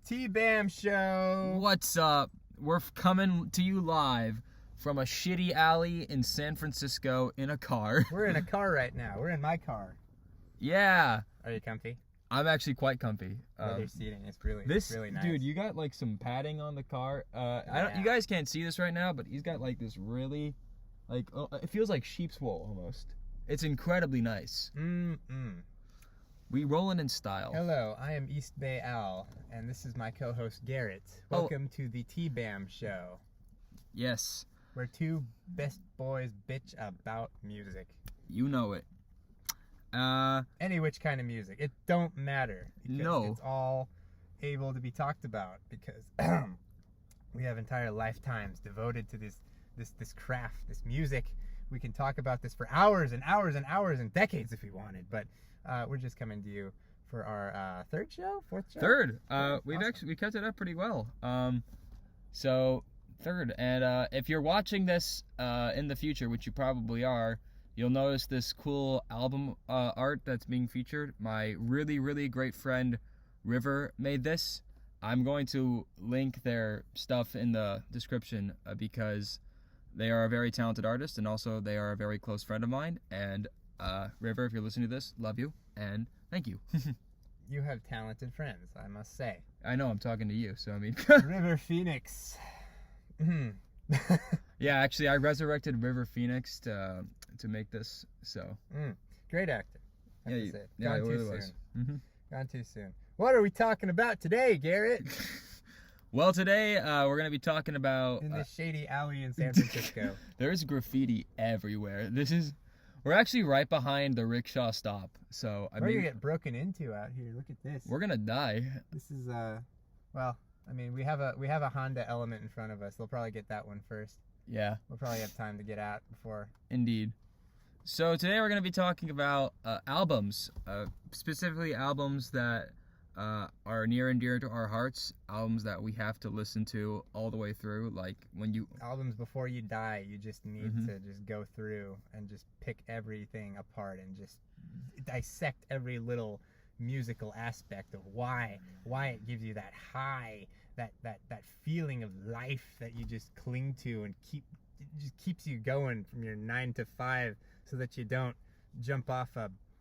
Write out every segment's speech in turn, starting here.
the TBBBAM show. What's up? We're coming to you live from a shitty alley in San Francisco in a car. We're in a car right now. We're in my car. Yeah. Are you comfy? I'm actually quite comfy. Leather seating. It's really nice. Dude, you got like some padding on the car. You guys can't see this right now, but he's got like this really, like, it feels like sheep's wool almost. It's incredibly nice. We rolling in style. Hello, I am East Bay Al, and this is my co-host Garrett. Welcome to the TBBBAM show. Yes. Where two best boys bitch about music. You know it. Any which kind of music. It don't matter. No. It's all able to be talked about because we have entire lifetimes devoted to this craft, this music. We can talk about this for hours and hours and hours and decades if we wanted, but we're just coming to you for our fourth show? Third. Awesome. We kept it up pretty well. So third, and if you're watching this in the future, which you probably are, you'll notice this cool album art that's being featured. My really, really great friend River made this. I'm going to link their stuff in the description because they are a very talented artist, and also they are a very close friend of mine. And River, if you're listening to this, love you and thank you. You have talented friends, I must say. I know, I'm talking to you, so I mean. River Phoenix. Yeah, actually, I resurrected River Phoenix to make this. So. Great actor. Yeah, Gone it too really soon. was. Gone too soon. What are we talking about today, Garrett? Well, today we're gonna be talking about in this shady alley in San Francisco. There's graffiti everywhere. We're actually right behind the rickshaw stop. So we're gonna get broken into out here. Look at this. We're gonna die. This is well, I mean, we have a Honda Element in front of us. They'll probably get that one first. Yeah. We'll probably have time to get out before. Indeed. So today we're gonna be talking about albums, specifically albums that are near and dear to our hearts, albums that we have to listen to all the way through, like albums before you die. You just need to just go through and just pick everything apart and just dissect every little musical aspect of why it gives you that high, that feeling of life that you just cling to and it just keeps you going from your 9 to 5 so that you don't jump off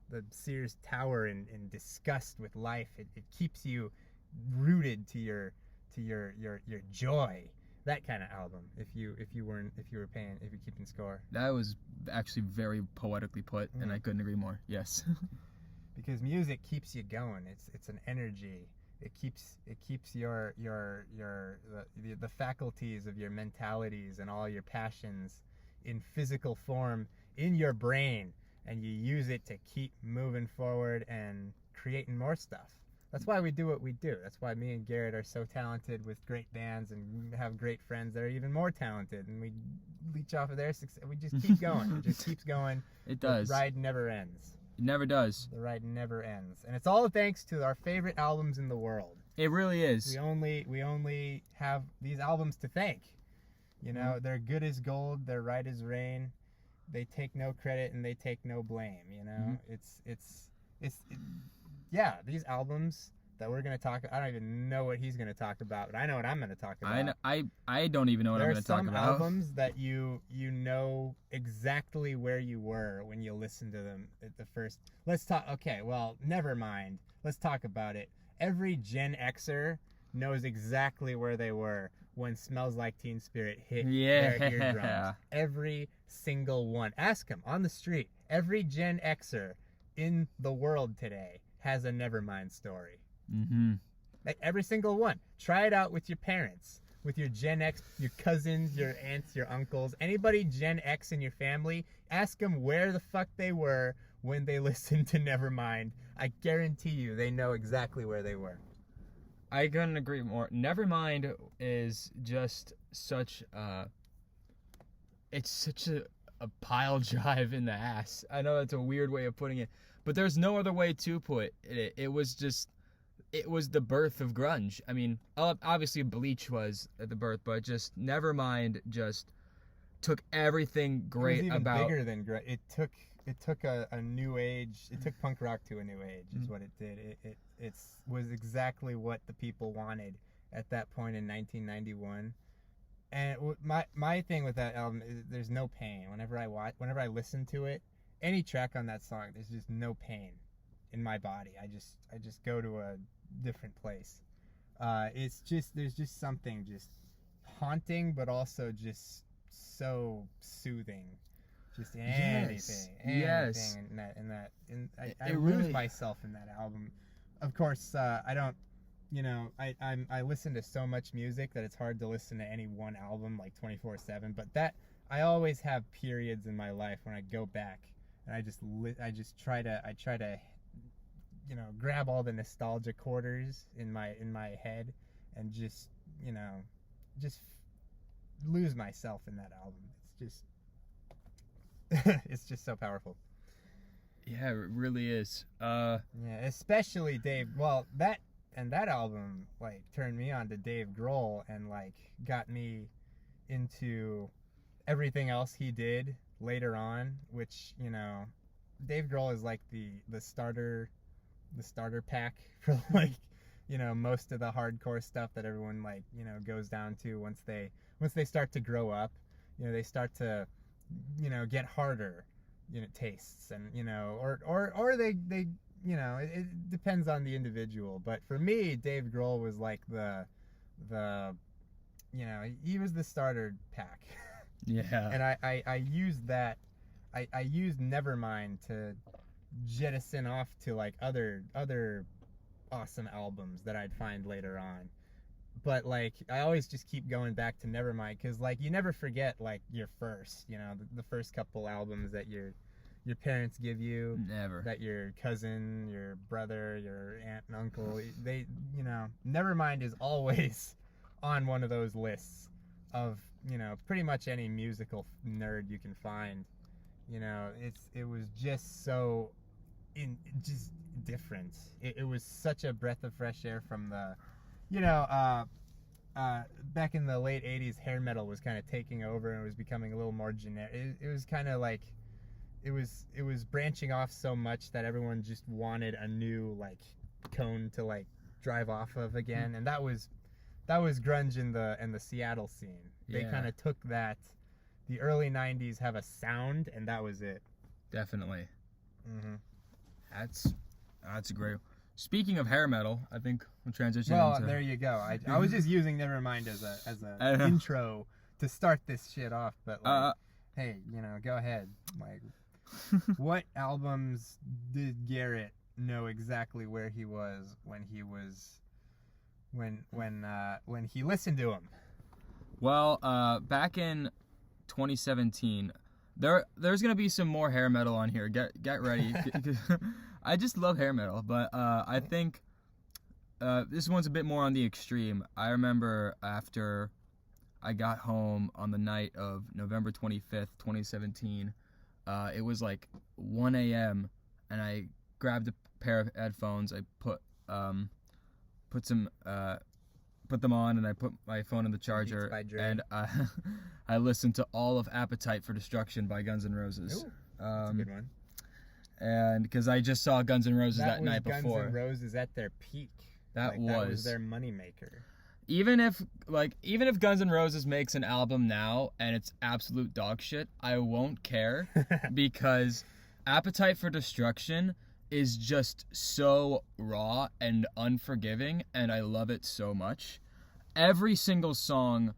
the Sears Tower in disgust with life. It keeps you rooted to your joy. That kind of album. If you're keeping score. That was actually very poetically put, and I couldn't agree more. Yes. Because music keeps you going. It's an energy. It keeps the faculties of your mentalities and all your passions in physical form in your brain. And you use it to keep moving forward and creating more stuff. That's why we do what we do. That's why me and Garrett are so talented with great bands and have great friends that are even more talented. And we leech off of their success. We just keep going. It just keeps going. It does. The ride never ends. It never does. The ride never ends. And it's all thanks to our favorite albums in the world. It really is. We only have these albums to thank. You know, they're good as gold. They're right as rain. They take no credit and they take no blame, you know. Yeah, these albums that we're gonna talk. I don't even know what he's gonna talk about, but I know what I'm gonna talk about. I don't even know what I'm gonna talk about. There are some albums that you know exactly where you were when you listened to them at the first. Let's talk. Okay, well, never mind. Let's talk about it. Every Gen Xer knows exactly where they were when Smells Like Teen Spirit hit their eardrums. Every single one. Ask them on the street. Every Gen Xer in the world today has a Nevermind story. Like every single one. Try it out with your parents, with your Gen X, your cousins, your aunts, your uncles, anybody Gen X in your family. Ask them where the fuck they were when they listened to Nevermind. I guarantee you they know exactly where they were. I couldn't agree more. Nevermind is just such it's such a pile drive in the ass. I know that's a weird way of putting it, but there's no other way to put it. It was the birth of grunge. I mean, obviously Bleach was at the birth, but just Nevermind just took everything great it was even about bigger than grunge. It took a new age. It took punk rock to a new age. Is what it did. was exactly what the people wanted at that point in 1991. And my thing with that album is there's no pain. Whenever I listen to it, any track on that song, there's just no pain in my body. I just go to a different place. It's just, there's just something just haunting, but also just so soothing. Just anything I lose myself in that album. Of course, I don't, I listen to so much music that it's hard to listen to any one album like 24/7. But that, I always have periods in my life when I go back and I try to grab all the nostalgia quarters in my head and just lose myself in that album. It's just so powerful. Yeah, it really is. Yeah, especially Dave. Well, that album like turned me on to Dave Grohl and like got me into everything else he did later on, which, Dave Grohl is like the starter pack for like, most of the hardcore stuff that everyone like, goes down to once they start to grow up. They start to, get harder, tastes, and, or they it depends on the individual. But for me, Dave Grohl was like the he was the starter pack. Yeah. And I used that, I used Nevermind to jettison off to like other awesome albums that I'd find later on. But like I always just keep going back to Nevermind, because like you never forget like your first, the first couple albums that your parents give you, never, that your cousin, your brother, your aunt and uncle, they, Nevermind is always on one of those lists of, pretty much any musical nerd you can find. It was just so just different. It was such a breath of fresh air from the, back in the late 80s, hair metal was kind of taking over and it was becoming a little more generic. It was kind of like, it was branching off so much that everyone just wanted a new like cone to like drive off of again. And that was grunge in the Seattle scene. They kind of took that, the early 90s have a sound, and that was it. Definitely. Mm-hmm. That's great. Speaking of hair metal, I think we'll transition. Well, there you go. I was just using Nevermind as a intro to start this shit off, but like, hey, go ahead. Like, what albums did Garrett know exactly where he was when he listened to them? Well, back in 2017, there's gonna be some more hair metal on here. Get ready. I just love hair metal, but I think this one's a bit more on the extreme. I remember after I got home on the night of November 25th, 2017, it was like 1 a.m. and I grabbed a pair of headphones. I put them on, and I put my phone in the charger, and I listened to all of Appetite for Destruction by Guns N' Roses. Ooh, that's a good one. And because I just saw Guns N' Roses that night before. Guns N' Roses at their peak. That was their moneymaker. Even if Guns N' Roses makes an album now and it's absolute dog shit, I won't care because Appetite for Destruction is just so raw and unforgiving, and I love it so much. Every single song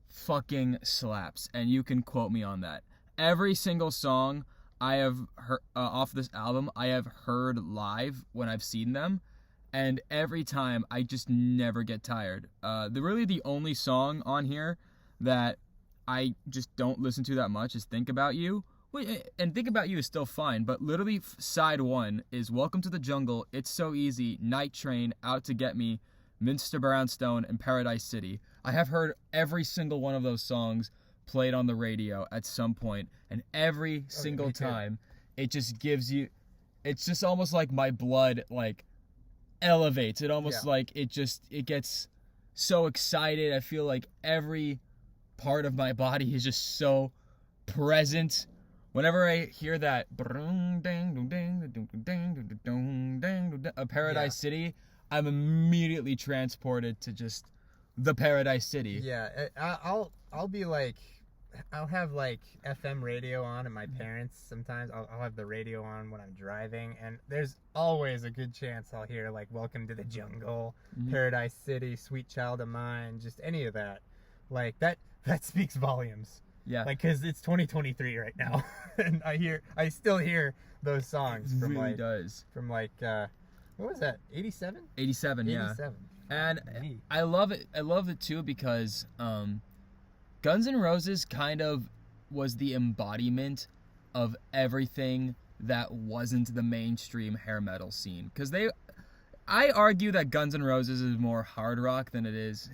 fucking slaps, and you can quote me on that. Every single song I have heard off this album, I have heard live when I've seen them, and every time I just never get tired. The only song on here that I just don't listen to that much is Think About You. And Think About You is still fine, but literally side one is Welcome to the Jungle, It's So Easy, Night Train, Out to Get Me, Mr. Brownstone, and Paradise City. I have heard every single one of those songs played on the radio at some point, and every single time it just gives you, it's just almost like my blood like elevates. It almost like it gets so excited. I feel like every part of my body is just so present whenever I hear that a Paradise City, I'm immediately transported to just the Paradise City. Yeah, I'll be like, I'll have like FM radio on at my parents' sometimes. I'll have the radio on when I'm driving, and there's always a good chance I'll hear like Welcome to the Jungle, Paradise City, Sweet Child of Mine, just any of that. Like that speaks volumes. Yeah. Like, cause it's 2023 right now, and I still hear those songs from really like does. From like what was that? 87? 87, yeah. 87. And I love it. I love it too because Guns N' Roses kind of was the embodiment of everything that wasn't the mainstream hair metal scene. Because I argue that Guns N' Roses is more hard rock than it is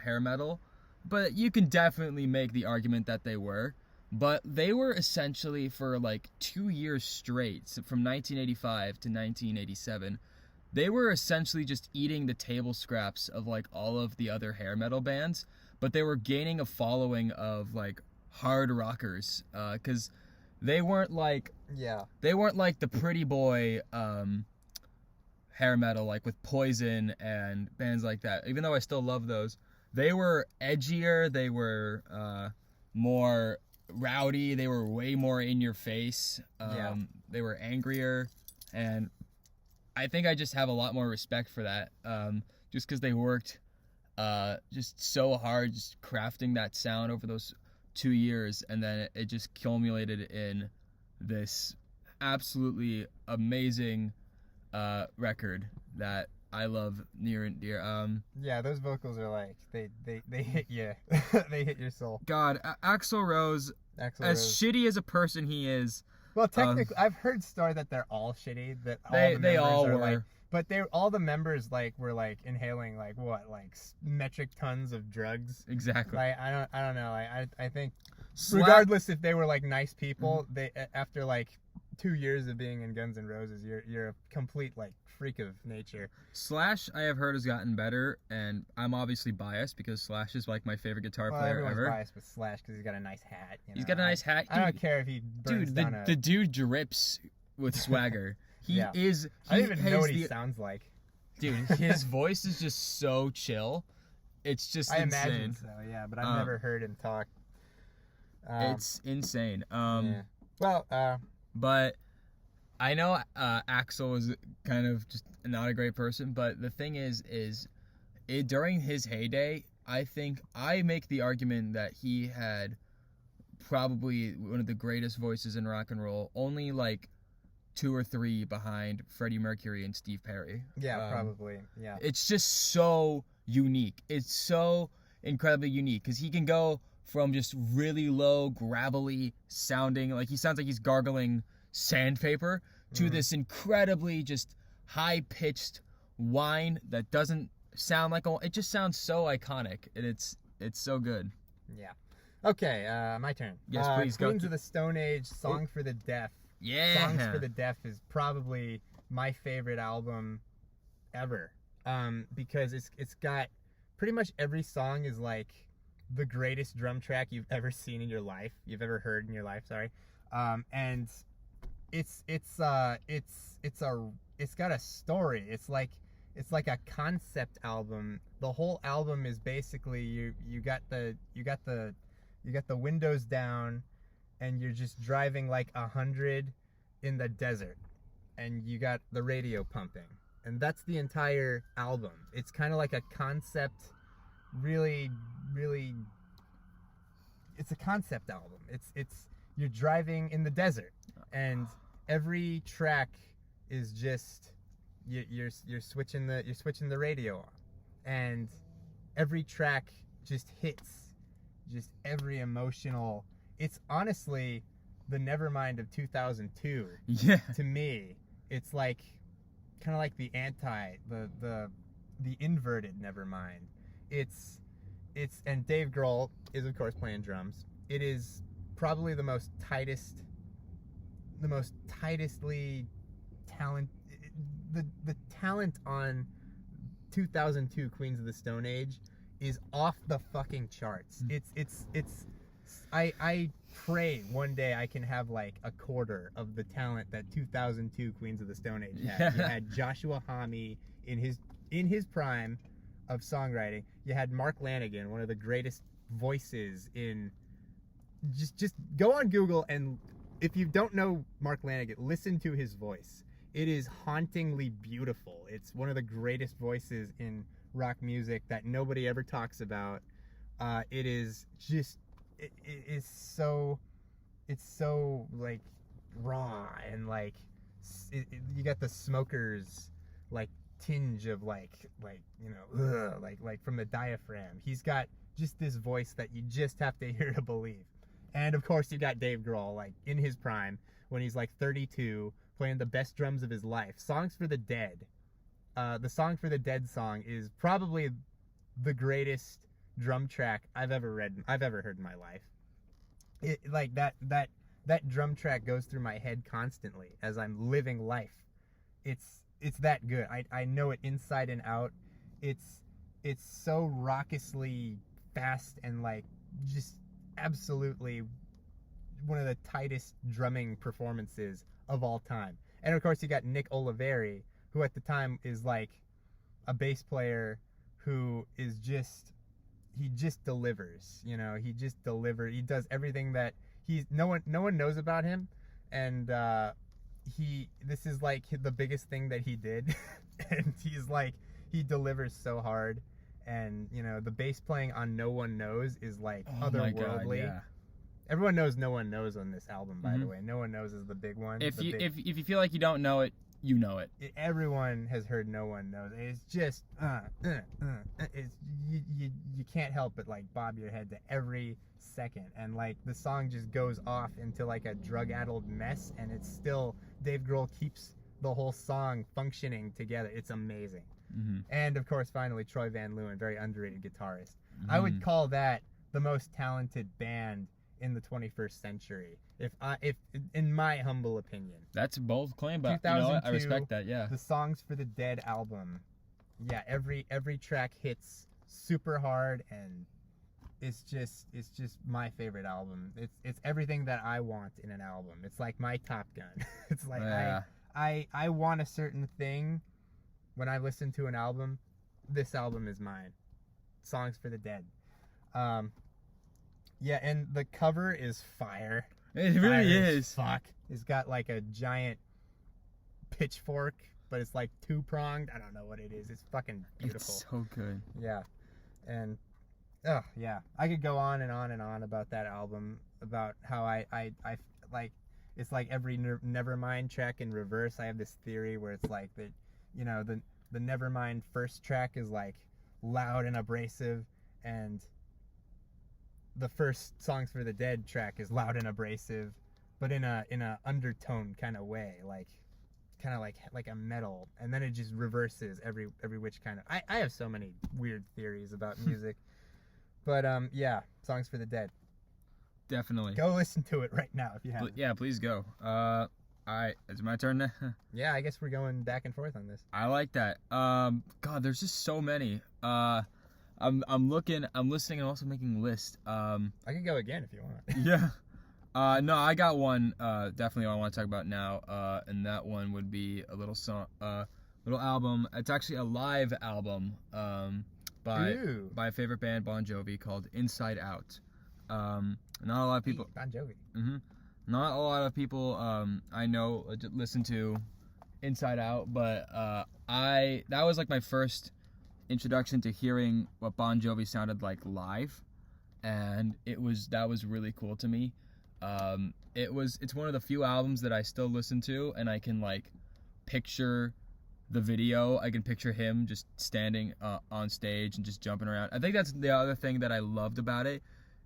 hair metal, but you can definitely make the argument that they were. But they were essentially for like 2 years straight, so from 1985 to 1987, they were essentially just eating the table scraps of like all of the other hair metal bands, but they were gaining a following of like hard rockers, because they weren't like the pretty boy hair metal like with Poison and bands like that. Even though I still love those, they were edgier, they were more rowdy, they were way more in your face, they were angrier, and I think I just have a lot more respect for that, just because they worked just so hard, just crafting that sound over those 2 years, and then it just culminated in this absolutely amazing record that I love near and dear. Yeah, those vocals are like they hit you. They hit your soul. God, Axl Rose, as shitty as a person he is. Well, technically, I've heard story that they're all shitty. That they all were. Like, but all the members like were like inhaling like metric tons of drugs. Exactly. Like I don't know. I think regardless if they were like nice people, they after like 2 years of being in Guns N' Roses, you're a complete like freak of nature. Slash, I have heard, has gotten better, and I'm obviously biased because Slash is like my favorite guitar player everyone's ever. biased with Slash because he's got a nice hat. He's got a nice hat. I don't care if he burns down the dude drips with swagger. He is. I don't even know what he sounds like. Dude, his voice is just so chill. It's just insane. I imagine so, yeah, but I've never heard him talk. It's insane. Well, but I know Axl was kind of just not a great person, but the thing is during his heyday, I think I make the argument that he had probably one of the greatest voices in rock and roll, only like 2 or 3 behind Freddie Mercury and Steve Perry. Yeah, probably. Yeah. It's just so unique. It's so incredibly unique because he can go from just really low, gravelly sounding, like he sounds like he's gargling sandpaper, to this incredibly just high-pitched whine that doesn't sound like it just sounds so iconic, and it's so good. Yeah. Okay, my turn. Yes, please go. Queens of the Stone Age, Song for the Deaf. Yeah. Songs for the Deaf is probably my favorite album ever, because it's got pretty much every song is like the greatest drum track you've ever seen in your life, heard in your life, sorry, and it's got a story. It's like a concept album. The whole album is basically you got the windows down, and you're just driving like 100 in the desert, and you got the radio pumping, and that's the entire album. It's kind of like a concept, really, it's a concept album. It's you're driving in the desert, and every track is just you're switching the radio on, and every track just hits just every emotional. It's honestly the Nevermind of 2002. Yeah. To me, it's like kind of like the inverted Nevermind. It's and Dave Grohl is of course playing drums. It is probably the most tightestly talent. The talent on 2002 Queens of the Stone Age is off the fucking charts. It's I pray one day I can have like a quarter of the talent that 2002 Queens of the Stone Age had. You had Joshua Homme in his prime of songwriting. You had Mark Lanigan, one of the greatest voices in. Just go on Google, and if you don't know Mark Lanigan, listen to his voice. It is hauntingly beautiful. It's one of the greatest voices in rock music that nobody ever talks about. It is just, it's so like raw, and like you got the Smokers like tinge of like you know, like from the diaphragm. He's got just this voice that you just have to hear to believe. And of course you got Dave Grohl, like in his prime, when he's like 32, playing the best drums of his life. Songs for the Dead. The Song for the Dead song is probably the greatest drum track I've ever heard in my life. It like that drum track goes through my head constantly as I'm living life. It's that good. I know it inside and out. It's so raucously fast and like just absolutely one of the tightest drumming performances of all time. And of course you got Nick Oliveri, who at the time is like a bass player who is he just delivers, you know. He does everything that no one knows about him, and this is like the biggest thing that he did. And he delivers so hard. And you know, the bass playing on No One Knows is like otherworldly. God, yeah. Everyone knows No One Knows on this album, by the way. No One Knows is the big one. If you feel like you don't know it, you know it. Everyone has heard No One Knows. It's just you can't help but like bob your head to every second, and like the song just goes off into like a drug-addled mess, and it's still Dave Grohl keeps the whole song functioning together. It's amazing. And of course, finally, Troy Van Leeuwen, very underrated guitarist. I would call that the most talented band in the 21st century, if in my humble opinion. That's a bold claim, but you know what? I respect that. Yeah. The Songs for the Dead album, yeah, every track hits super hard, and it's just my favorite album. It's everything that I want in an album. It's like my Top Gun. It's like I want a certain thing. When I listen to an album, this album is mine. Songs for the Dead. Yeah, and the cover is fire. It really is. Fuck. It's got like a giant pitchfork, but it's like two-pronged. I don't know what it is. It's fucking beautiful. It's so good. Yeah. And yeah. I could go on and on and on about that album, about how I like, it's like every Nevermind track in reverse. I have this theory where it's like that, you know, the Nevermind first track is like loud and abrasive, and the first Songs for the Dead track is loud and abrasive, but in a undertone kind of way, like kind of like a metal, and then it just reverses every which kind of. I have so many weird theories about music, but yeah, Songs for the Dead. Definitely. Go listen to it right now if you haven't. Yeah, please go. Alright, it's my turn now. Yeah, I guess we're going back and forth on this. I like that. God, there's just so many. I'm listening and also making a list. I can go again if you want. Yeah. No, I got one. Definitely I want to talk about now. And that one would be a little song, little album. It's actually a live album. By a favorite band, Bon Jovi, called Inside Out. Not a lot of people. Bon Jovi. Not a lot of people I know listen to Inside Out, but that was like my first introduction to hearing what Bon Jovi sounded like live, and that was really cool to me. It's one of the few albums that I still listen to, and I can like picture the video. I can picture him just standing on stage and just jumping around. I think that's the other thing that I loved about it,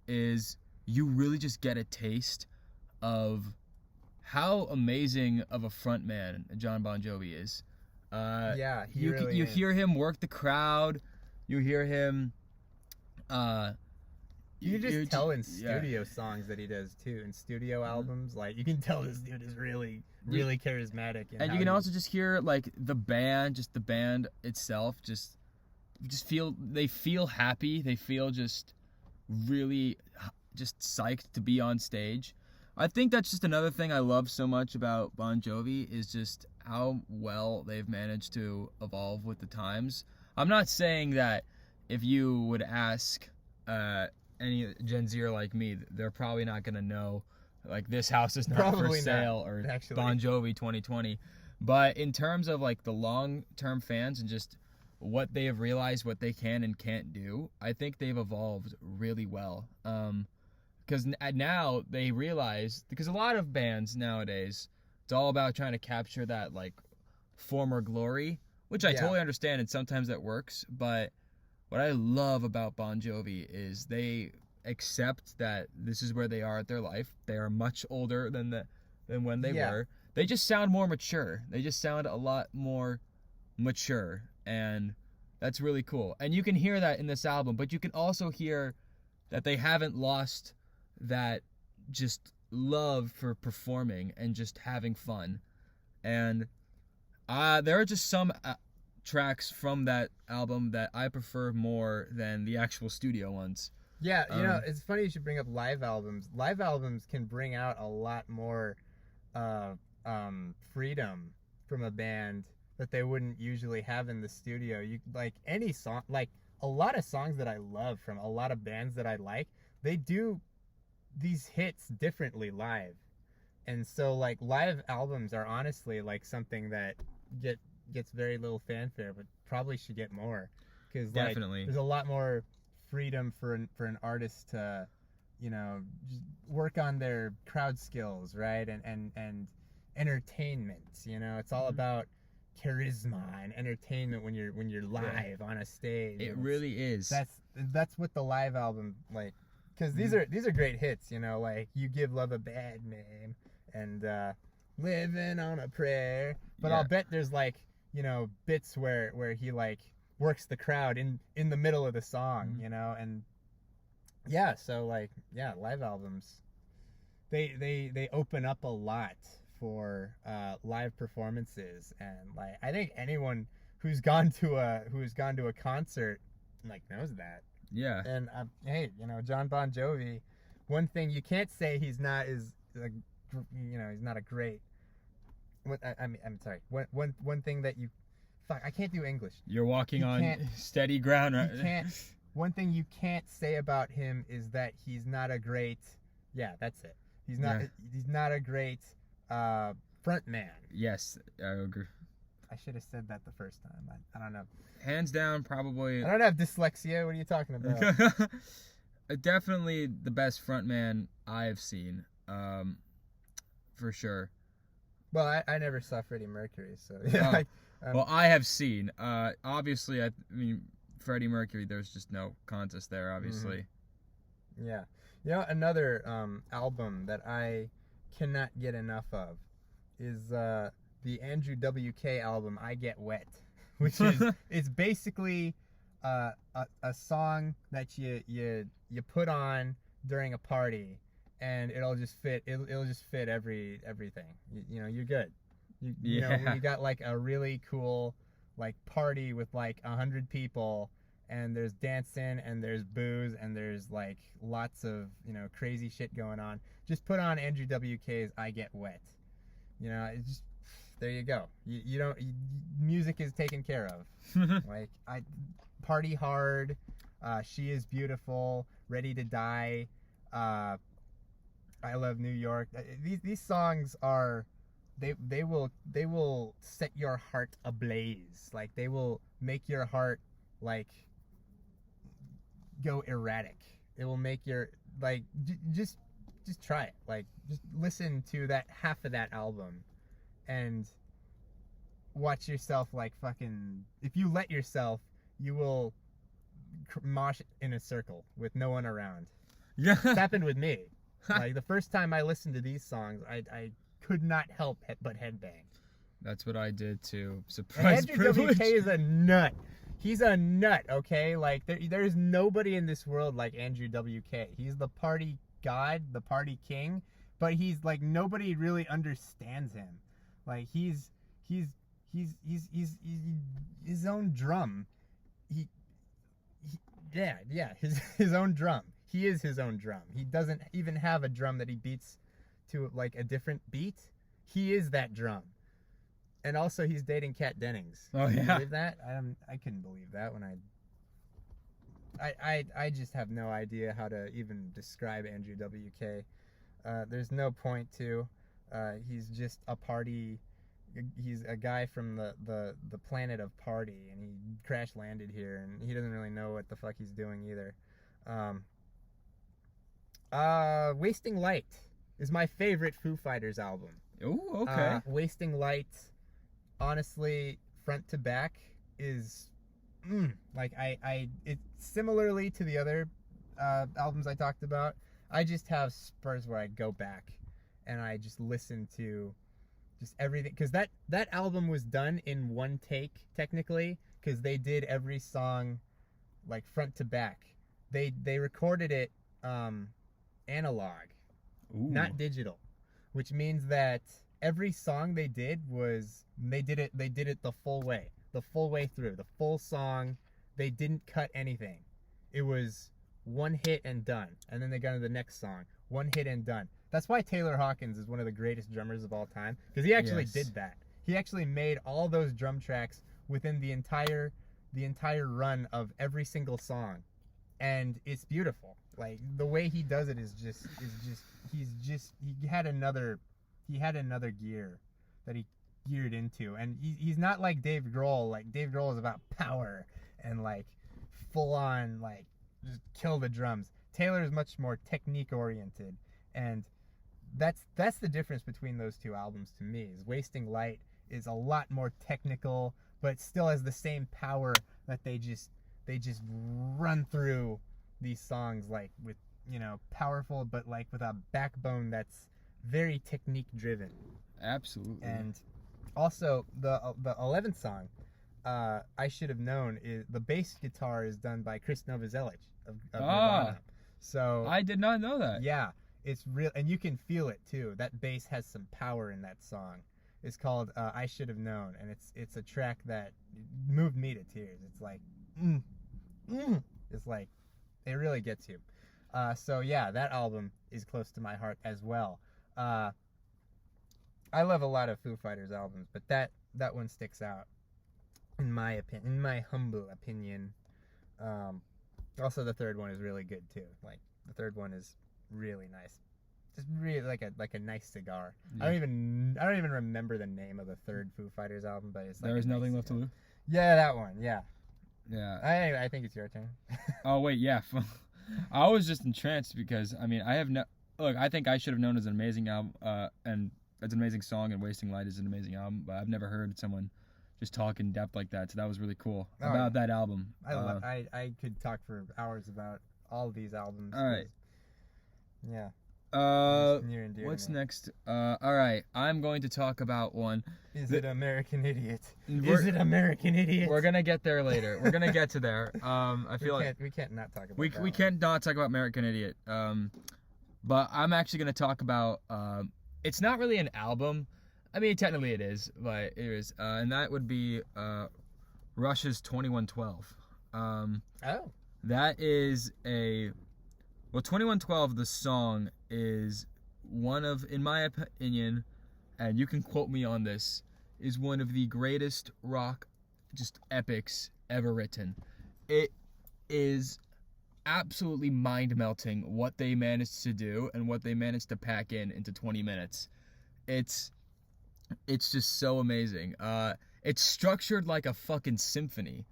is you really just get a taste of how amazing of a frontman John Bon Jovi is. Yeah, you hear him work the crowd. You hear him. You can just tell in studio songs that he does too, in studio albums. Like you can tell this dude is really charismatic. And you can also just hear like the band itself. They feel happy. They feel just really just psyched to be on stage. I think that's just another thing I love so much about Bon Jovi is just how well they've managed to evolve with the times. I'm not saying that if you would ask any Gen Zer like me, they're probably not going to know, like, This House Is Not Probably For Sale not, or actually. Bon Jovi 2020. But in terms of, like, the long-term fans and just what they have realized, what they can and can't do, I think they've evolved really well. Because now they realize, because a lot of bands nowadays, it's all about trying to capture that, like, former glory, which I totally understand, and sometimes that works. But what I love about Bon Jovi is they accept that this is where they are at their life. They are much older than when they were. They just sound more mature. They just sound a lot more mature, and that's really cool. And you can hear that in this album, but you can also hear that they haven't lost that just love for performing and just having fun. And there are just some tracks from that album that I prefer more than the actual studio ones. Yeah, you know, it's funny you should bring up live albums. Live albums can bring out a lot more freedom from a band that they wouldn't usually have in the studio. You like any song, like a lot of songs that I love from a lot of bands that I like, they do these hits differently live. And so like live albums are honestly like something that gets very little fanfare, but probably should get more, because like there's a lot more freedom for an artist to, you know, just work on their crowd skills, right? And entertainment, you know, it's all about charisma and entertainment when you're live on a stage. It really is. That's what the live album, like, because these are great hits, you know, like You Give Love a Bad Name and Living on a Prayer. But I'll bet there's like, you know, bits where he like works the crowd in the middle of the song, you know, and so like live albums, they open up a lot for live performances. And like I think anyone who's gone to a concert like knows that. Yeah. And hey, you know, John Bon Jovi, one thing you can't say he's not is like, you know, he's not a great. I'm sorry. One thing that you, fuck, I can't do English. You're walking on steady ground, right? You can't. One thing you can't say about him is that he's not a great. Yeah, that's it. He's not. Yeah. He's not a great front man. Yes, I agree. I should have said that the first time. I don't know. Hands down, probably. I don't have dyslexia. What are you talking about? Definitely the best front man I've seen, for sure. Well, I never saw Freddie Mercury, so yeah. Well, I have seen. Obviously, I mean, Freddie Mercury. There's just no contest there, obviously. Mm-hmm. Yeah, you know, another album that I cannot get enough of is the Andrew WK album, I Get Wet, which is it's basically a song that you put on during a party, and it'll just fit everything. You know, you're good. You know, when you got like a really cool like party with like 100 people, and there's dancing and there's booze and there's like lots of, you know, crazy shit going on, just put on Andrew WK's I Get Wet. You know, it's just, there you go. You don't, music is taken care of. Like, Party Hard, She Is Beautiful, Ready to Die, I Love New York. These songs are, they will set your heart ablaze. Like, they will make your heart like go erratic. It will make your like just try it. Like, just listen to that half of that album and watch yourself like fucking, if you let yourself, you will mosh in a circle with no one around. Yeah. It's happened with me. Like, the first time I listened to these songs, I could not help but headbang. That's what I did too. Surprise privilege. Andrew WK is a nut. He's a nut, okay? Like, there's nobody in this world like Andrew WK. He's the party god, the party king, but he's like, nobody really understands him. Like, he's his own drum. His own drum. he is his own drum. He doesn't even have a drum that he beats to like a different beat. He is that drum. And also, he's dating Kat Dennings. Oh, Can you yeah. believe that? I couldn't believe that when I just have no idea how to even describe Andrew WK. There's no point to. He's just a party. He's a guy from the planet of party, and he crash landed here, and he doesn't really know what the fuck he's doing either. Wasting Light is my favorite Foo Fighters album. Oh, okay. Wasting Light, honestly, front to back is like it's similarly to the other albums I talked about. I just have spurs where I go back and I just listen to just everything, because that album was done in one take technically, because they did every song like front to back. They recorded it analog, not digital, which means that every song they did it the full way through the full song. They didn't cut anything. It was one hit and done, and then they got to the next song, one hit and done. That's why Taylor Hawkins is one of the greatest drummers of all time, because he actually did that. He actually made all those drum tracks within the entire run of every single song, and it's beautiful. Like the way he does it is just he had another gear that he geared into, and he's not like Dave Grohl. Like Dave Grohl is about power and like full on like just kill the drums. Taylor is much more technique oriented, and that's the difference between those two albums to me. Is Wasting Light is a lot more technical, but still has the same power that they just run through these songs like with, you know, powerful, but like with a backbone that's very technique driven. Absolutely. And also the 11th song, I Should Have Known, is the bass guitar is done by Chris Novoselic of Nirvana. So I did not know that. Yeah, it's real, and you can feel it too. That bass has some power in that song. It's called I Should Have Known, and it's a track that moved me to tears. It's like it's like it really gets you. So yeah, that album is close to my heart as well. I love a lot of Foo Fighters albums, but that one sticks out in my humble opinion. Also, the third one is really good too. Like the third one is really nice, just really like a nice cigar. Yeah. I don't even remember the name of the third Foo Fighters album, but it's like There Is Nothing Left to Lose. Yeah, that one. Yeah. Yeah. I think it's your turn. Oh wait, yeah. I was just entranced because I mean I think I Should Have Known is an amazing album, and it's an amazing song, and Wasting Light is an amazing album. But I've never heard someone just talk in depth like that, so that was really cool about that album. I could talk for hours about all of these albums. All right. Yeah. What's next? All right, I'm going to talk about one. Is it American Idiot? Is it American Idiot? We're gonna get there later. We're gonna get to there. I feel we can't not talk about. We can't not talk about American Idiot. But I'm actually gonna talk about. It's not really an album. I mean, technically it is, but it is, and that would be Rush's 2112. That is well, 2112, the song, is one of, in my opinion, and you can quote me on this, is one of the greatest rock just epics ever written. It is absolutely mind-melting what they managed to do and what they managed to pack into 20 minutes. It's just so amazing. It's structured like a fucking symphony.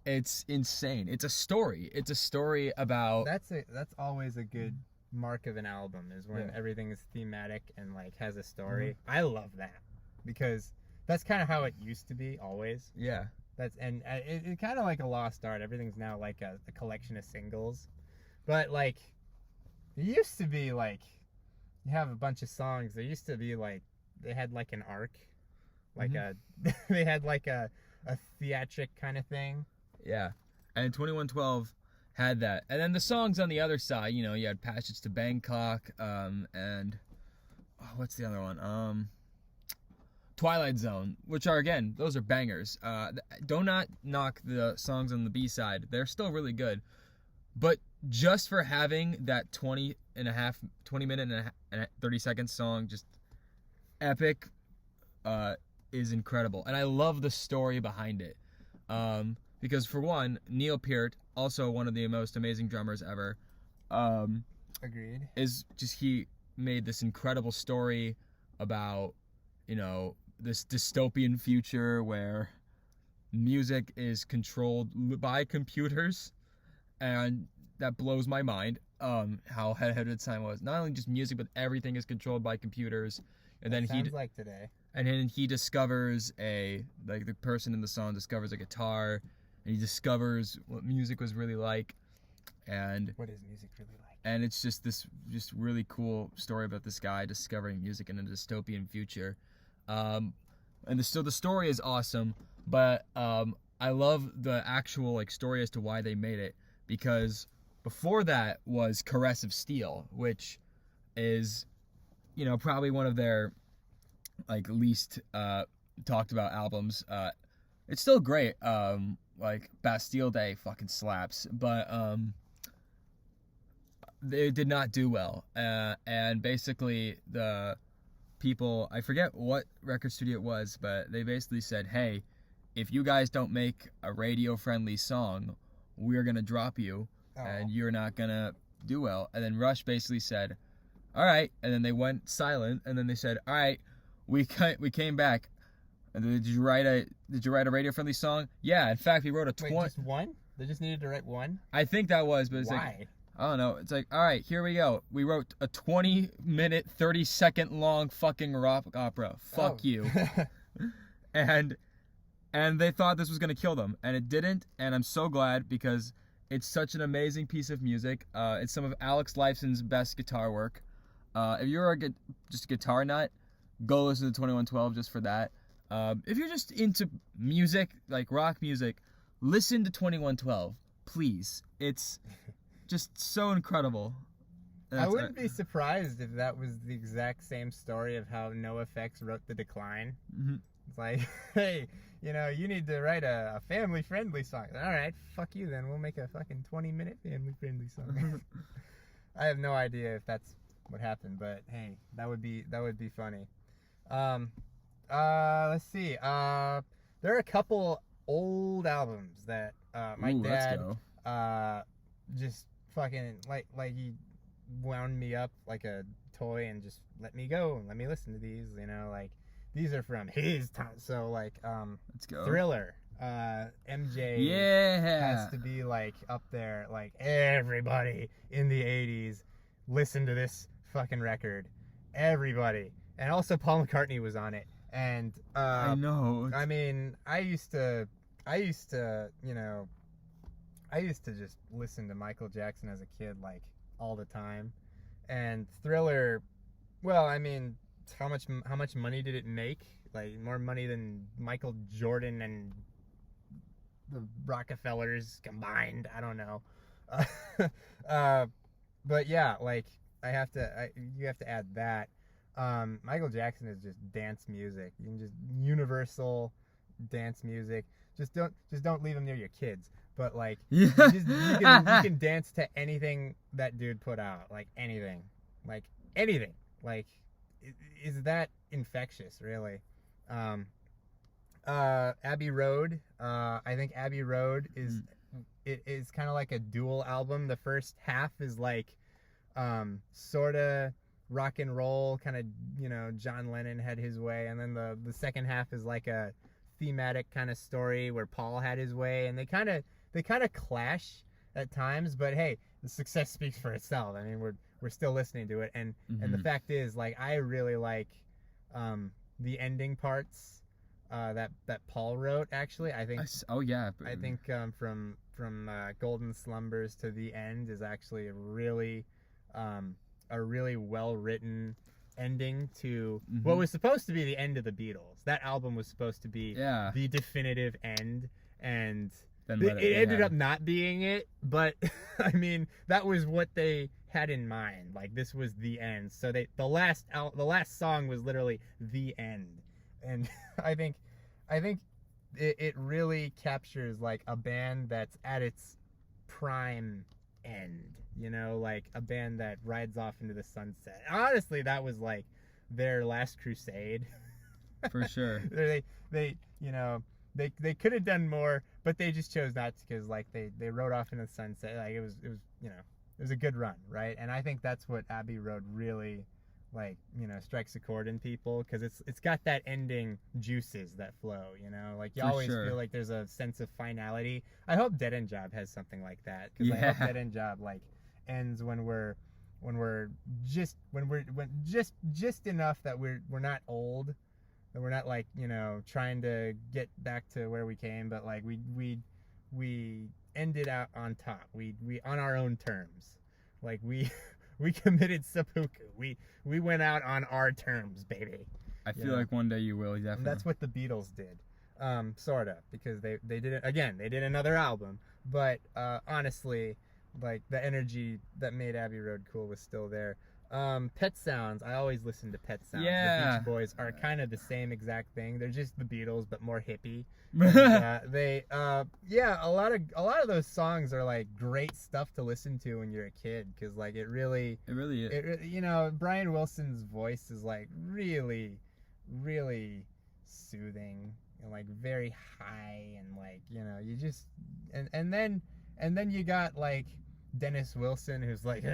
It's insane. It's a story. It's a story about. That's always a good mark of an album, is when everything is thematic and like has a story. Mm-hmm. I love that because that's kind of how it used to be always. Yeah. It's kind of like a lost art. Everything's now like a collection of singles, but like it used to be like you have a bunch of songs. There used to be like they had like an arc, like they had like a theatric kind of thing. Yeah, and 2112 had that, and then the songs on the other side, you know, you had Passage to Bangkok, and what's the other one? Twilight Zone, which are, again, those are bangers. Do not knock the songs on the B side; they're still really good. But just for having that 20 minute and 30 second song, just epic, is incredible. And I love the story behind it. Because for one, Neil Peart, also one of the most amazing drummers ever, Agreed. He made this incredible story about, this dystopian future where music is controlled by computers, and that blows my mind. How ahead of time was. Not only just music, but everything is controlled by computers. And then sounds like today. And then he discovers the person in the song discovers a guitar, and he discovers what music was really like, and what is music really like? And it's just this really cool story about this guy discovering music in a dystopian future. And so the story is awesome, but I love the actual story as to why they made it, because before that was Caress of Steel, which is probably one of their least talked about albums. It's still great. Bastille Day fucking slaps, but they did not do well. And basically the people, I forget what record studio it was, but they basically said, hey, if you guys don't make a radio friendly song, we're gonna drop you, and you're not gonna do well. And then Rush basically said, all right, and then they went silent, and then they said, all right, we came back. And did you write a radio friendly song? Yeah, in fact, we wrote a 20. Wait, just one? They just needed to write one? I think that was, but it's why? I don't know. It's all right, here we go. We wrote a 20-minute, 30-second long fucking rock opera. Fuck you. And they thought this was going to kill them, and it didn't, and I'm so glad, because it's such an amazing piece of music. It's some of Alex Lifeson's best guitar work. If you're just a guitar nut, go listen to 2112 just for that. If you're just into music, like rock music, listen to 2112, please. It's just so incredible. I wouldn't be surprised if that was the exact same story of how NoFX wrote The Decline. Mm-hmm. It's like, hey, you need to write a family-friendly song. All right, fuck you then. We'll make a fucking 20-minute family-friendly song. I have no idea if that's what happened, but hey, that would be funny. Let's see. There are a couple old albums that my dad just fucking like he wound me up like a toy and just let me go and let me listen to these. These are from his time. So let's go. Thriller. MJ has to be up there. Everybody in the 80s listened to this fucking record. Everybody. And also Paul McCartney was on it. And I know. I mean, I used to just listen to Michael Jackson as a kid all the time. And Thriller, well, I mean, how much money did it make? More money than Michael Jordan and the Rockefellers combined. I don't know. But yeah, you have to add that. Michael Jackson is just dance music. You can just universal dance music. Just don't leave him near your kids. But you can dance to anything that dude put out. Anything. Anything. Is that infectious, really? Abbey Road. I think Abbey Road is kind of like a dual album. The first half is sort of rock and roll, kind of, John Lennon had his way, and then the second half is like a thematic kind of story where Paul had his way, and they kind of clash at times, but hey, the success speaks for itself. I mean, we're still listening to it, and the fact is, I really like the ending parts that Paul wrote. Actually, I think I think from Golden Slumbers to the end is actually a really well written ending to what was supposed to be the end of the Beatles. That album was supposed to be the definitive end, and it ended up not being it, but I mean, that was what they had in mind. This was the end. So the last song was literally the end. And I think it really captures a band that's at its prime end, you know, like a band that rides off into the sunset. Honestly, that was like their last crusade. For sure. they you know, they could have done more, but they just chose not to, because like they rode off into the sunset. Like it was you know, it was a good run, right? And I think that's what Abbey Road really, like, you know, strikes a chord in people, because it's got that ending juices that flow, you know, like you For always sure. feel like there's a sense of finality. I hope Dead End Job has something like that, because I hope Dead End Job like ends when we're just enough that we're not old, that we're not like, you know, trying to get back to where we came, but like we ended out on top. We on our own terms, like we committed seppuku. We went out on our terms, baby. I feel like one day you will, definitely. And that's what the Beatles did, sort of, because they did it again. They did another album, but honestly, like the energy that made Abbey Road cool was still there. Pet Sounds. I always listen to Pet Sounds. Yeah. The Beach Boys are kind of the same exact thing. They're just the Beatles, but more hippie. And, a lot of those songs are like great stuff to listen to when you're a kid, because like it really is. You know, Brian Wilson's voice is like really, really soothing and like very high, and like, you know, you just and then you got like Dennis Wilson, who's like,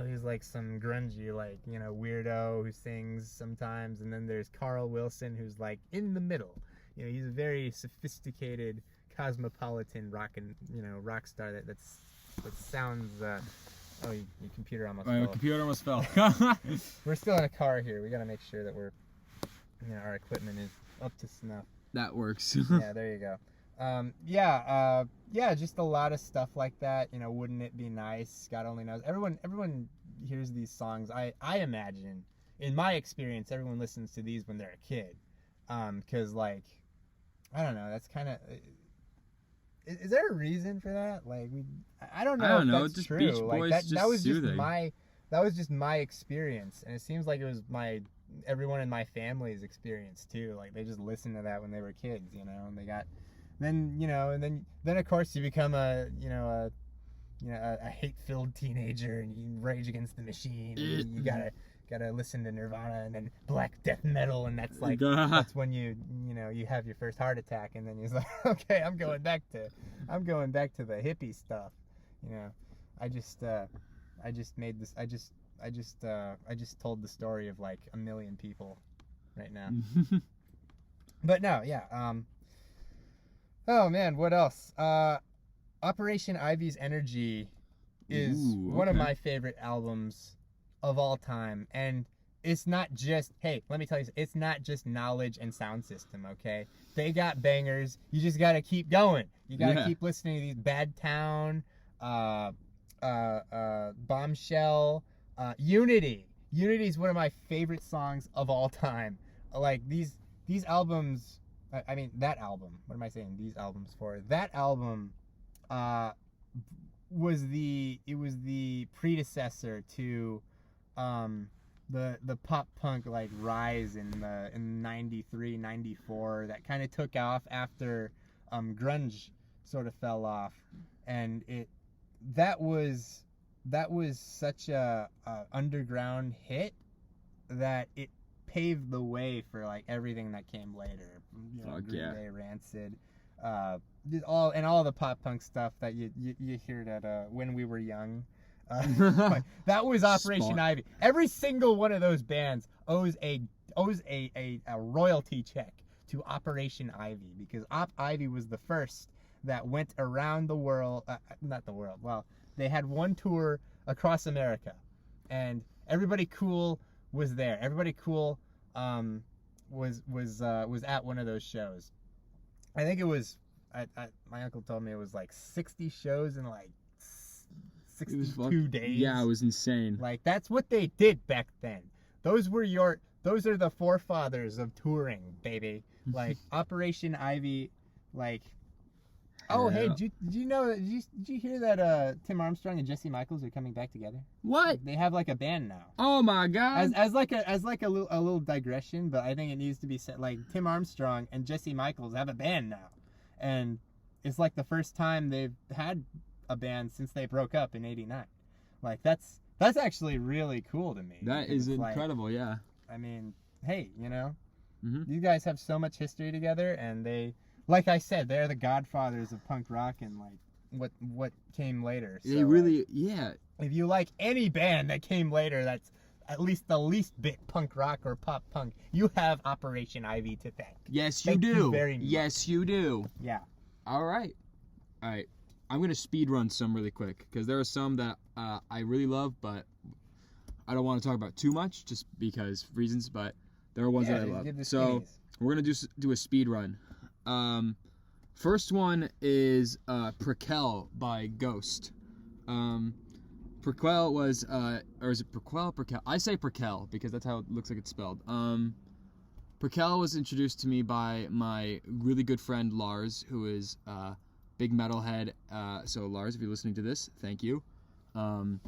he's like some grungy, like, you know, weirdo who sings sometimes, and then there's Carl Wilson, who's like in the middle. You know, he's a very sophisticated, cosmopolitan rock star that sounds. Oh, your computer almost fell. My computer almost fell. We're still in a car here. We gotta make sure that our equipment is up to snuff. That works. Yeah, there you go. Just a lot of stuff like that. You know, Wouldn't It Be Nice? God Only Knows. Everyone hears these songs. I imagine, in my experience, everyone listens to these when they're a kid. 'Cause like, I don't know. That's kind of. Is there a reason for that? Like, I don't know. I don't know. If that's Just true. Beach Like Boys, that just was soothing. that was just my experience, and it seems like it was everyone in my family's experience too. Like they just listened to that when they were kids, you know, and they got. Then, you know, and then of course you become a hate-filled teenager, and you rage against the machine, and you gotta listen to Nirvana and then black death metal, and that's like that's when you have your first heart attack, and then you're like, okay, I'm going back to the hippie stuff, you know. I just told the story of like a million people right now. But no, yeah. Oh man, what else? Operation Ivy's Energy is one of my favorite albums of all time, and it's not just, hey, let me tell you, it's not just Knowledge and Sound System, okay? They got bangers. You just gotta keep going. You gotta keep listening to these. Bad Town, Bombshell, Unity. Unity is one of my favorite songs of all time. Like these albums. I mean, that album. What am I saying? These albums for? That album was the predecessor to the pop punk like rise in 93, 94 that kind of took off after grunge sort of fell off, and that was such a underground hit that it paved the way for like everything that came later. You know, Green Day, Rancid, all the pop punk stuff that you heard at When We Were Young. That was Operation Ivy. Every single one of those bands owes a royalty check to Operation Ivy, because Op Ivy was the first that went around the world. Not the world. Well, they had one tour across America, and everybody cool was there. Everybody cool was at one of those shows. I think it was. My uncle told me it was like 60 shows in like 62 days. Yeah, it was insane. Like that's what they did back then. Those are the forefathers of touring, baby. Like Operation Ivy, like. Oh, hey, did you hear that Tim Armstrong and Jesse Michaels are coming back together? What? They have like a band now. Oh my god. As like a little digression, but I think it needs to be said. Like Tim Armstrong and Jesse Michaels have a band now, and it's like the first time they've had a band since they broke up in '89. Like that's actually really cool to me. That because is it's like, incredible. Yeah. I mean, hey, you know, Mhm. you guys have so much history together, and they, like I said, they're the godfathers of punk rock and like what came later. So, They really, yeah. if you like any band that came later, that's at least the least bit punk rock or pop punk, you have Operation Ivy to thank. Yes, you Thank do. you very much. Yes, you do. Yeah. All right. I'm gonna speed run some really quick because there are some that I really love, but I don't want to talk about too much just because reasons. But there are ones that I love. give the So skinnies. we're gonna do a speed run. First one is Prequel by Ghost. Prequel was or is it Prequel? Prequel. I say Prequel because that's how it looks like it's spelled. Prequel was introduced to me by my really good friend Lars, who is big metalhead. So Lars, if you're listening to this, thank you. It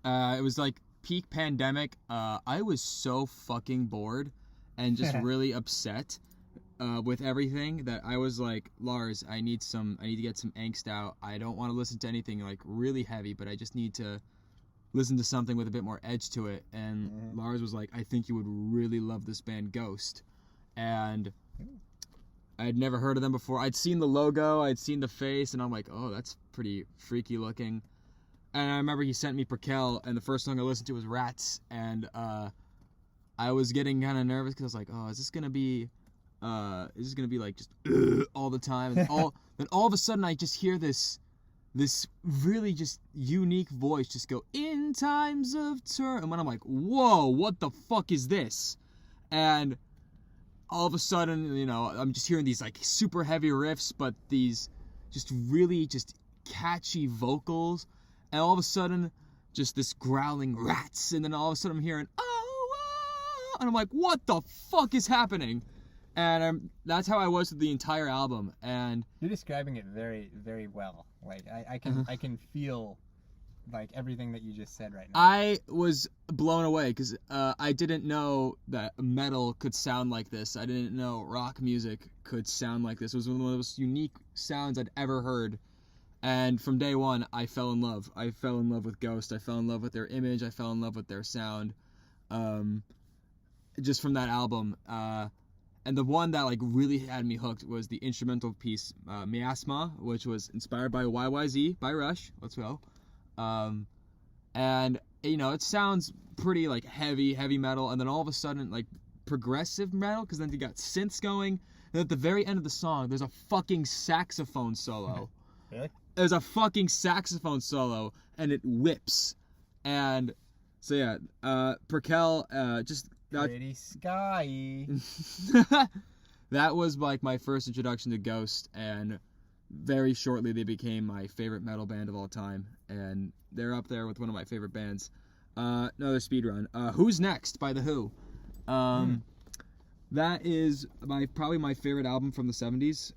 was like peak pandemic. I was so fucking bored and just really upset with everything that I was like, Lars, I need to get some angst out. I don't want to listen to anything like really heavy, but I just need to listen to something with a bit more edge to it. And Lars was like, I think you would really love this band Ghost. And I had never heard of them before. I'd seen the logo, I'd seen the face, and I'm like, oh, that's pretty freaky looking. And I remember he sent me Prequel, and the first song I listened to was Rats. And I was getting kind of nervous because I was like, oh, is this gonna be like just all the time? And then all of a sudden I just hear this really just unique voice just go, in times of turn. And when I'm like, whoa, what the fuck is this? And all of a sudden, you know, I'm just hearing these like super heavy riffs, but these just really just catchy vocals. And all of a sudden, just this growling rats. And then all of a sudden I'm hearing, oh, and I'm like, what the fuck is happening? And that's how I was with the entire album. And You're describing it very, very well. Like I can feel like everything that you just said right now. I was blown away because I didn't know that metal could sound like this. I didn't know rock music could sound like this. It was one of the most unique sounds I'd ever heard. And from day one, I fell in love. I fell in love with Ghost. I fell in love with their image. I fell in love with their sound. Just from that album. And the one that like really had me hooked was the instrumental piece, Miasma, which was inspired by YYZ by Rush. Let's go. And you know, it sounds pretty like heavy metal, and then all of a sudden like progressive metal, because then you got synths going. And at the very end of the song, there's a fucking saxophone solo. Really? There's a fucking saxophone solo, and it whips. And so yeah, Prequel, just that. Pretty sky. That was like my first introduction to Ghost, and very shortly they became my favorite metal band of all time, and they're up there with one of my favorite bands. Another speed run. Who's Next by The Who. That is probably my favorite album from the 70s,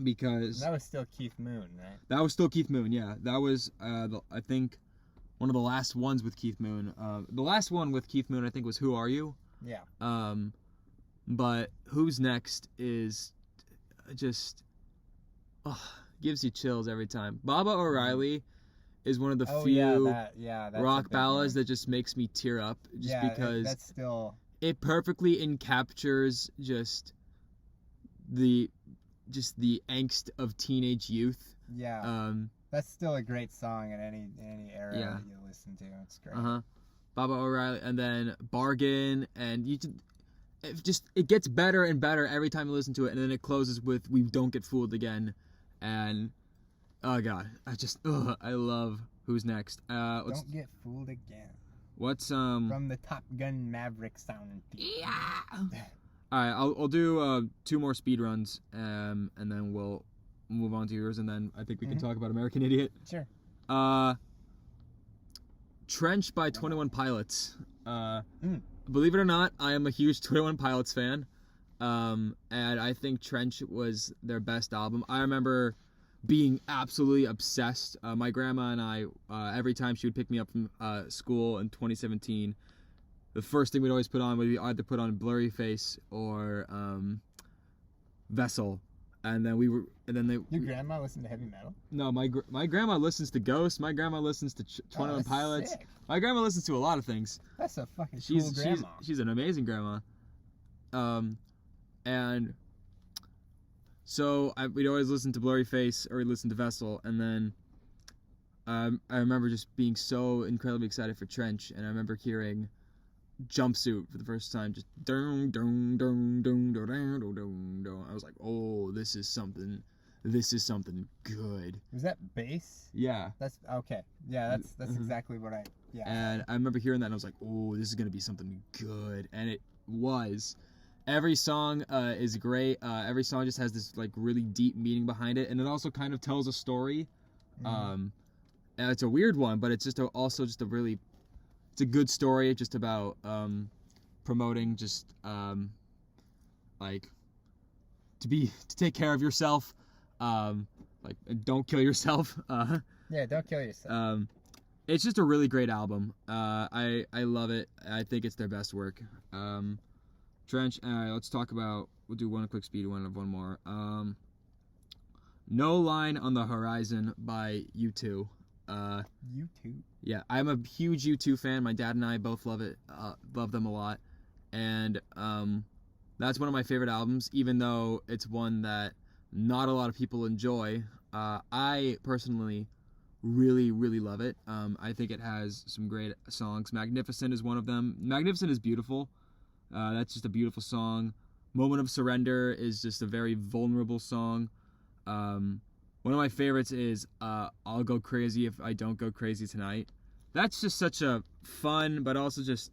because That was still Keith Moon, right? that was still Keith Moon. Yeah, that was I think one of the last ones with Keith Moon. The last one with Keith Moon I think was Who Are You? Yeah. But Who's Next is just gives you chills every time. Baba O'Reilly is one of the few that's rock ballads that just makes me tear up, just because that's still it perfectly encaptures just the angst of teenage youth. That's still a great song in any era Yeah. that you listen to. It's great. Baba O'Reilly, and then Bargain, and it gets better and better every time you listen to it, and then it closes with We Don't Get Fooled Again, and oh god, I love Who's Next. Don't Get Fooled Again. What's From the Top Gun Maverick sound theme. Yeah. All right, I'll do 2 more speed runs, and then we'll move on to yours, and then I think we can talk about American Idiot. Sure. Trench by 21 Pilots. Believe it or not, I am a huge 21 Pilots fan, and I think Trench was their best album. I remember being absolutely obsessed. My grandma and I, every time she would pick me up from school in 2017, the first thing we'd always put on would be either put on Blurry Face or Vessel. and then Your grandma listened to heavy metal? No, my grandma listens to Ghost. My grandma listens to 21 Pilots. Sick. My grandma listens to a lot of things. That's a fucking cool grandma. She's an amazing grandma. And so we'd always listen to Blurry Face or we'd listen to Vessel, and then I remember just being so incredibly excited for Trench, and I remember hearing Jumpsuit for the first time, just dun dun dun dun dun dun dun dun. I was like, oh, this is something good. Was that bass? Yeah. That's okay. Yeah, that's exactly what yeah. And I remember hearing that and I was like, oh, this is gonna be something good, and it was. Every song is great. Every song just has this like really deep meaning behind it, and it also kind of tells a story. And it's a weird one, but it's just also a really, it's a good story just about promoting just like to take care of yourself, like don't kill yourself. Yeah, don't kill yourself. It's just a really great album. I love it. I think it's their best work. Trench. Let's talk about. We'll do one quick speed one of one more. No Line on the Horizon by U2. U2. Yeah, I'm a huge U2 fan. My dad and I both love it. Love them a lot, and that's one of my favorite albums. Even though it's one that not a lot of people enjoy, I personally really, really love it. I think it has some great songs. Magnificent is one of them. Magnificent is beautiful. That's just a beautiful song. Moment of Surrender is just a very vulnerable song. One of my favorites is I'll Go Crazy If I Don't Go Crazy Tonight. That's just such a fun but also just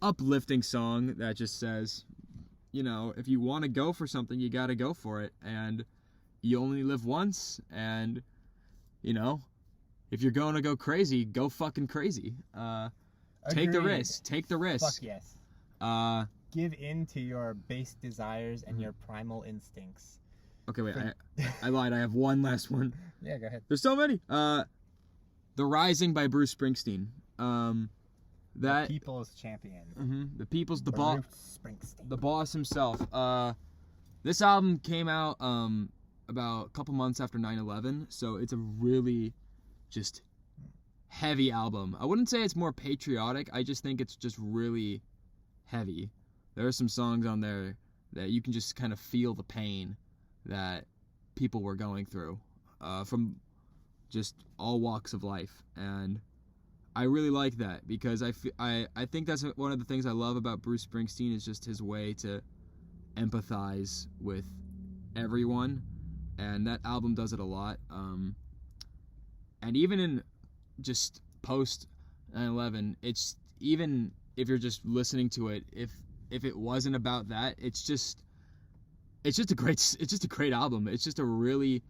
uplifting song that just says, you know, if you want to go for something, you got to go for it. And you only live once. And, you know, if you're going to go crazy, go fucking crazy. Take the risk. Take the risk. Fuck yes. Give in to your base desires and your primal instincts. Okay, wait. I lied. I have one last one. Yeah, go ahead. There's so many. The Rising by Bruce Springsteen. The people's champion. The people's the boss. Bruce Springsteen. The boss himself. This album came out about a couple months after 9/11, so it's a really just heavy album. I wouldn't say it's more patriotic. I just think it's just really heavy. There are some songs on there that you can just kind of feel the pain that people were going through from just all walks of life, and I really like that because I think that's one of the things I love about Bruce Springsteen is just his way to empathize with everyone, and that album does it a lot. And even in just post 9/11, it's even if you're just listening to it, if it wasn't about that, it's just a great album. It's just a really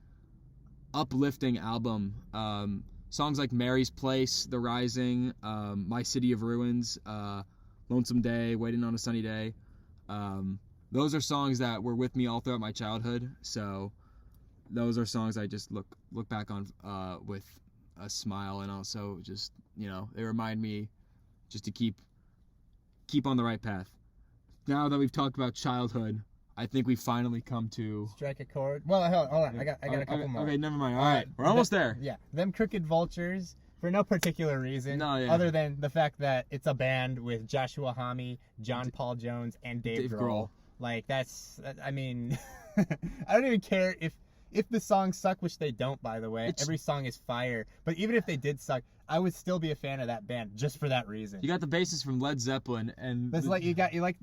uplifting album. Songs like Mary's Place, The Rising, My City of Ruins, Lonesome Day, Waiting on a Sunny Day. Those are songs that were with me all throughout my childhood. So those are songs I just look back on with a smile, and also just, you know, they remind me just to keep on the right path. Now that we've talked about childhood, I think we finally come to strike a chord. Well, hold on. I got a couple more. Okay, never mind. All right, we're almost there. Yeah, Them Crooked Vultures, for no particular reason, other than the fact that it's a band with Joshua Homme, John Paul Jones, and Dave Grohl. Like I mean, I don't even care if the songs suck, which they don't, by the way. Every song is fire. But even if they did suck, I would still be a fan of that band just for that reason. You got the bassist from Led Zeppelin, and that's like you got like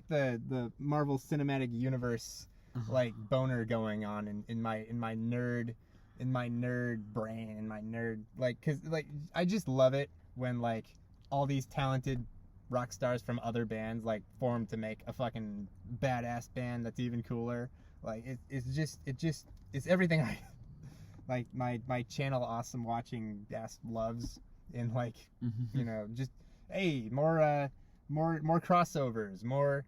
the Marvel Cinematic Universe like boner going on in my nerd brain, in my nerd, like, cause like I just love it when like all these talented rock stars from other bands like form to make a fucking badass band that's even cooler. Like it's everything I like my channel awesome watching ass loves, in like you know, just hey, more crossovers, more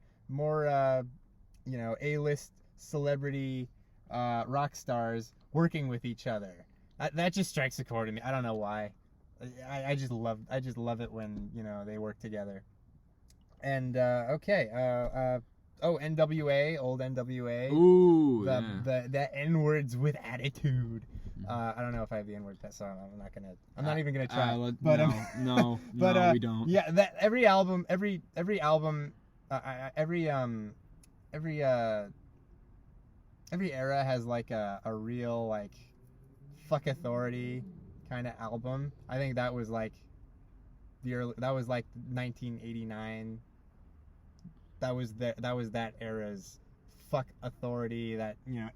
you know, A-list celebrity rock stars working with each other. That just strikes a chord in me. I don't know why. I just love it when, you know, they work together. And NWA, old NWA. Ooh, the N-words with attitude. I don't know if I have the N-word so I'm not even gonna try. But no, but we don't. Yeah, that every album, every era has like a real like fuck authority kind of album. I think that was like that was like 1989. That was that era's fuck authority that, you know,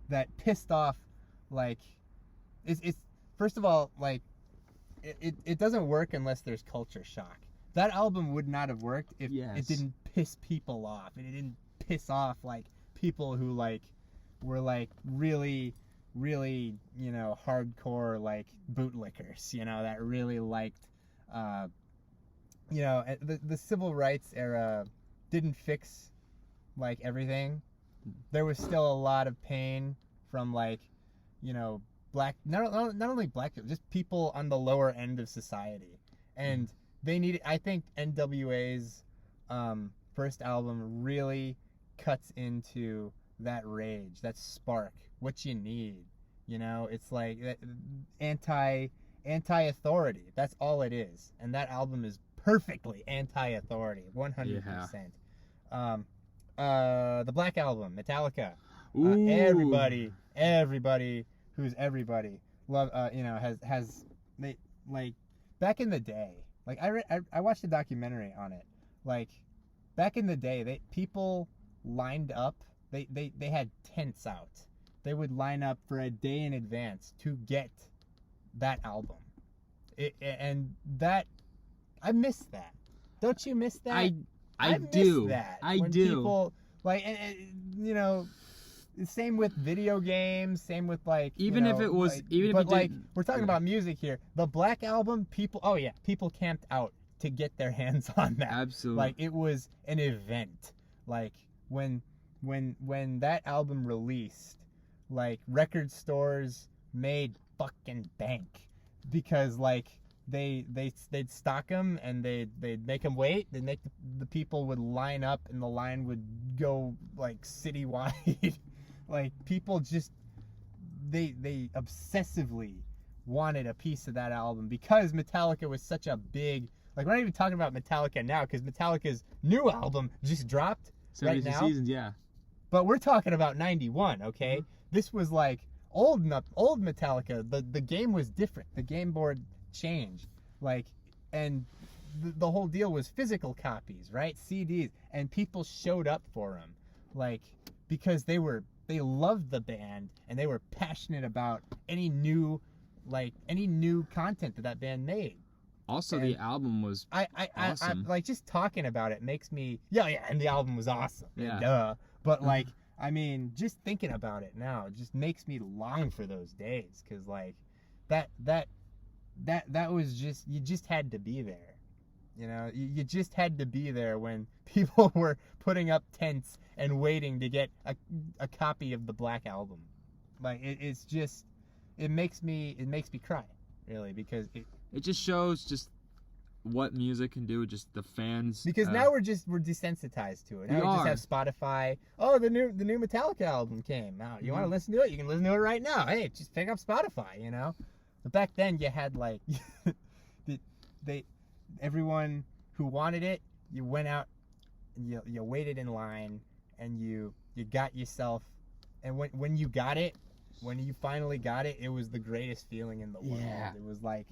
that pissed off, like, it's first of all, like, it doesn't work unless there's culture shock. That album would not have worked if it didn't piss people off, and it didn't piss off like people who like were like really, you know, hardcore like bootlickers, you know, that really liked, you know, the civil rights era didn't fix like everything. There was still a lot of pain from, like, you know, not only black people, just people on the lower end of society, and they needed. I think NWA's first album really cuts into that rage, that spark, what you need. You know, it's like anti-authority. That's all it is, and that album is perfectly anti-authority, 100%. The Black Album, Metallica. Everybody who's everybody love. You know, has they, like, back in the day. Like, I watched a documentary on it. Like, back in the day, people lined up. They had tents out. They would line up for a day in advance to get that album. And that, I miss that. Don't you miss that? I do. That. I do. People, like, you know, same with video games, same with, like, even if it was, like, even if it like, didn't, we're talking about music here. The Black Album, people camped out to get their hands on that. Absolutely. Like, it was an event. Like, when that album released, like, record stores made fucking bank, because, like, they'd stock them, and they'd make them wait. They'd make the people would line up, and the line would go, like, citywide. Like, people just they obsessively wanted a piece of that album, because Metallica was such a big, like, we're not even talking about Metallica now, because Metallica's new album just dropped right now. Seasons, yeah. But we're talking about 91, okay? Mm-hmm. This was like old Metallica. The game was different. The game board changed. Like, and the whole deal was physical copies, right? CDs. And people showed up for them. Like, because they loved the band, and they were passionate about any new content that band made. Also, and the album was awesome. I like, just talking about it makes me, and the album was awesome. Yeah. Duh. But, like, I mean, just thinking about it now just makes me long for those days, because, like, that was just, you just had to be there. You know, you just had to be there when people were putting up tents and waiting to get a copy of the Black Album. Like, it's just, it makes me cry, really, because it just shows just what music can do, just the fans. Because now we're desensitized to it. Now we just have Spotify. Oh, the new Metallica album came out. You want to listen to it? You can listen to it right now. Hey, just pick up Spotify, you know? But back then you had, like, everyone who wanted it, you went out, you waited in line, and you got yourself, and when you got it, when you finally got it, it was the greatest feeling in the world. Yeah. It was like,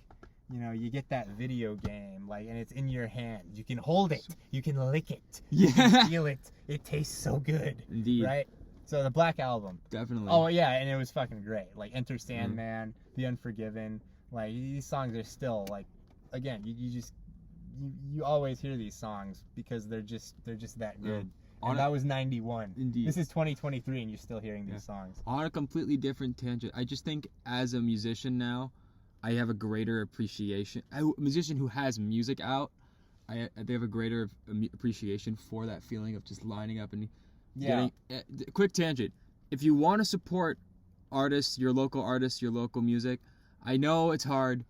you know, you get that video game, like, and it's in your hand. You can hold it. You can lick it. Yeah. You can feel it. It tastes so good. Indeed. Right? So the Black Album. Definitely. Oh, yeah, and it was fucking great. Like, Enter Sandman, The Unforgiven. Like, these songs are still, like, again, you always hear these songs because they're just that good. And that was 91. Indeed. This is 2023, and you're still hearing these songs. On a completely different tangent, I just think as a musician now, I have a greater appreciation. A musician who has music out, they have a greater appreciation for that feeling of just lining up and getting. Quick tangent. If you want to support artists, your local music, I know it's hard,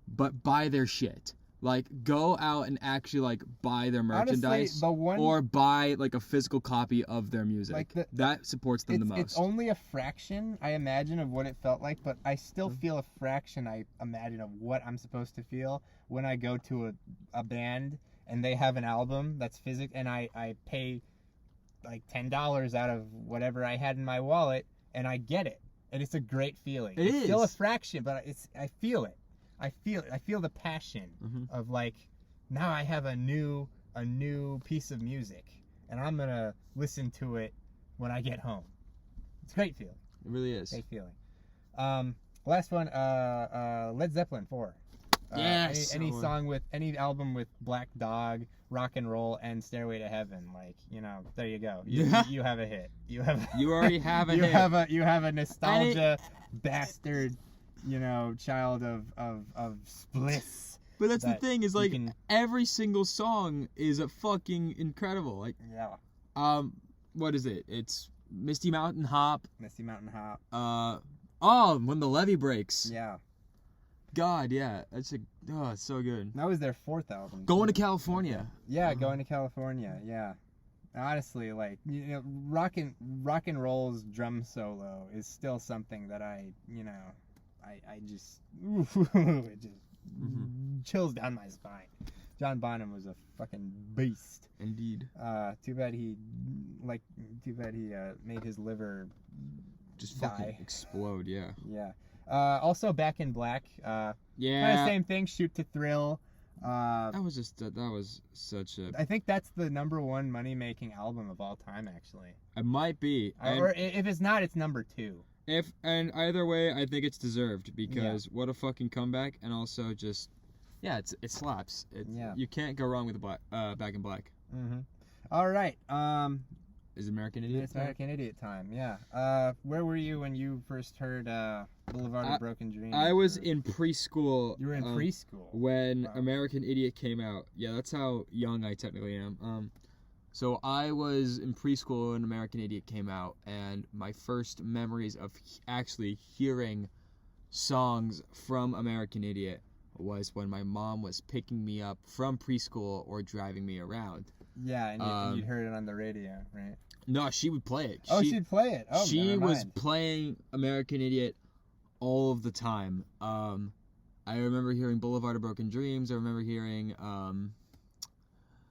but buy their shit. Like, go out and actually, like, buy their merchandise. Honestly, or buy, like, a physical copy of their music. Like that supports them the most. It's only a fraction, I imagine, of what it felt like, but I still feel a fraction, I imagine, of what I'm supposed to feel when I go to a band and they have an album that's physical, and I pay, like, $10 out of whatever I had in my wallet, and I get it. And it's a great feeling. It's still a fraction, but I feel it. I feel the passion of, like, now I have a new piece of music, and I'm gonna listen to it when I get home. It's a great feeling. It really is. Great feeling. Last one, Led Zeppelin 4. Yes. Any song with any album with Black Dog, Rock and Roll, and Stairway to Heaven, like, you know, there you go. You have a hit. You already have a hit. You have a nostalgia bastard, you know, child of bliss. But that's the thing, is like every single song is a fucking incredible. Like, what is it? It's Misty Mountain Hop. When the Levee Breaks. Yeah. God, yeah, it's so good. That was their 4th album. Going to California. Yeah, Going to California. Yeah. Honestly, like, you know, rock and roll's drum solo is still something that I just it just chills down my spine. John Bonham was a fucking beast. Indeed. Too bad he made his liver just die. Fucking explode. Yeah. Yeah. Also, Back in Black. Kind of same thing. Shoot to Thrill. That was such a. I think that's the #1 money-making album of all time. Actually, it might be. Or if it's not, it's #2. And either way, I think it's deserved, because what a fucking comeback, and also just, it slaps. You can't go wrong with Back in Black. All right. Is American Idiot? It's American Idiot time. Yeah. Where were you when you first heard Boulevard of Broken Dreams? I was in preschool. You were in preschool when American Idiot came out. Yeah, that's how young I technically am. So I was in preschool when American Idiot came out, and my first memories of actually hearing songs from American Idiot was when my mom was picking me up from preschool or driving me around. Yeah, and you heard it on the radio, right? No, she would play it. She'd play it. Oh, she was playing American Idiot all of the time. I remember hearing Boulevard of Broken Dreams. I remember hearing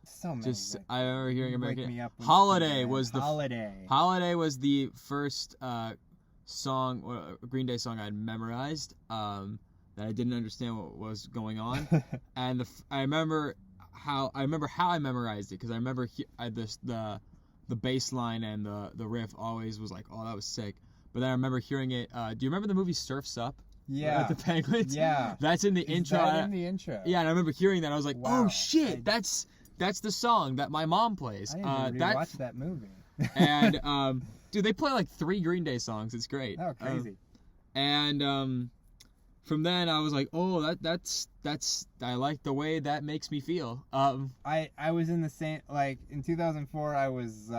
so many. I remember hearing American Holiday was the Holiday was the first song, Green Day song I'd memorized. That I didn't understand what was going on, and I remember how I memorized it, because I remember the bass line and the riff always was like, oh, that was sick. But then I remember hearing it. Do you remember the movie Surf's Up? Yeah. With the Penguins? Yeah. That's in the intro. That in the intro? Yeah, and I remember hearing that. I was like, wow. Oh shit, that's the song that my mom plays. I didn't rewatch that movie. And dude, they play like 3 Green Day songs. It's great. Oh, crazy. And from then I was like, oh, that's I like the way that makes me feel. I was in the same, like, in 2004 I was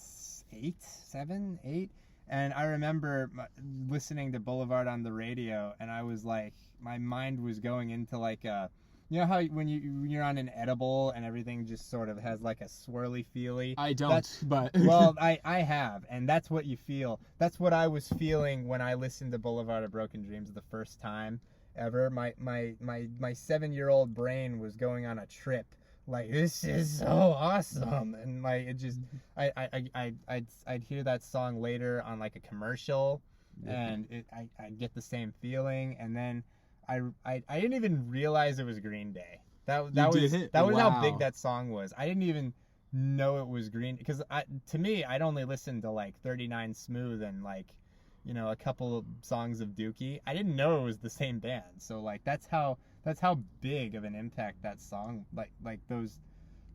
7, 8, and I remember listening to Boulevard on the radio, and I was like, my mind was going into like a, you know how when you're on an edible and everything just sort of has like a swirly feely? I don't, but well, I have, and that's what you feel. That's what I was feeling when I listened to Boulevard of Broken Dreams the first time ever. My 7-year-old brain was going on a trip. Like, this is so awesome, and like it just, I'd hear that song later on like a commercial, and I'd get the same feeling, and then I didn't even realize it was Green Day. That was how big that song was. I didn't even know it was Green, because to me I'd only listened to like 39 Smooth and like, you know, a couple of songs of Dookie. I didn't know it was the same band. So like that's how big of an impact that song,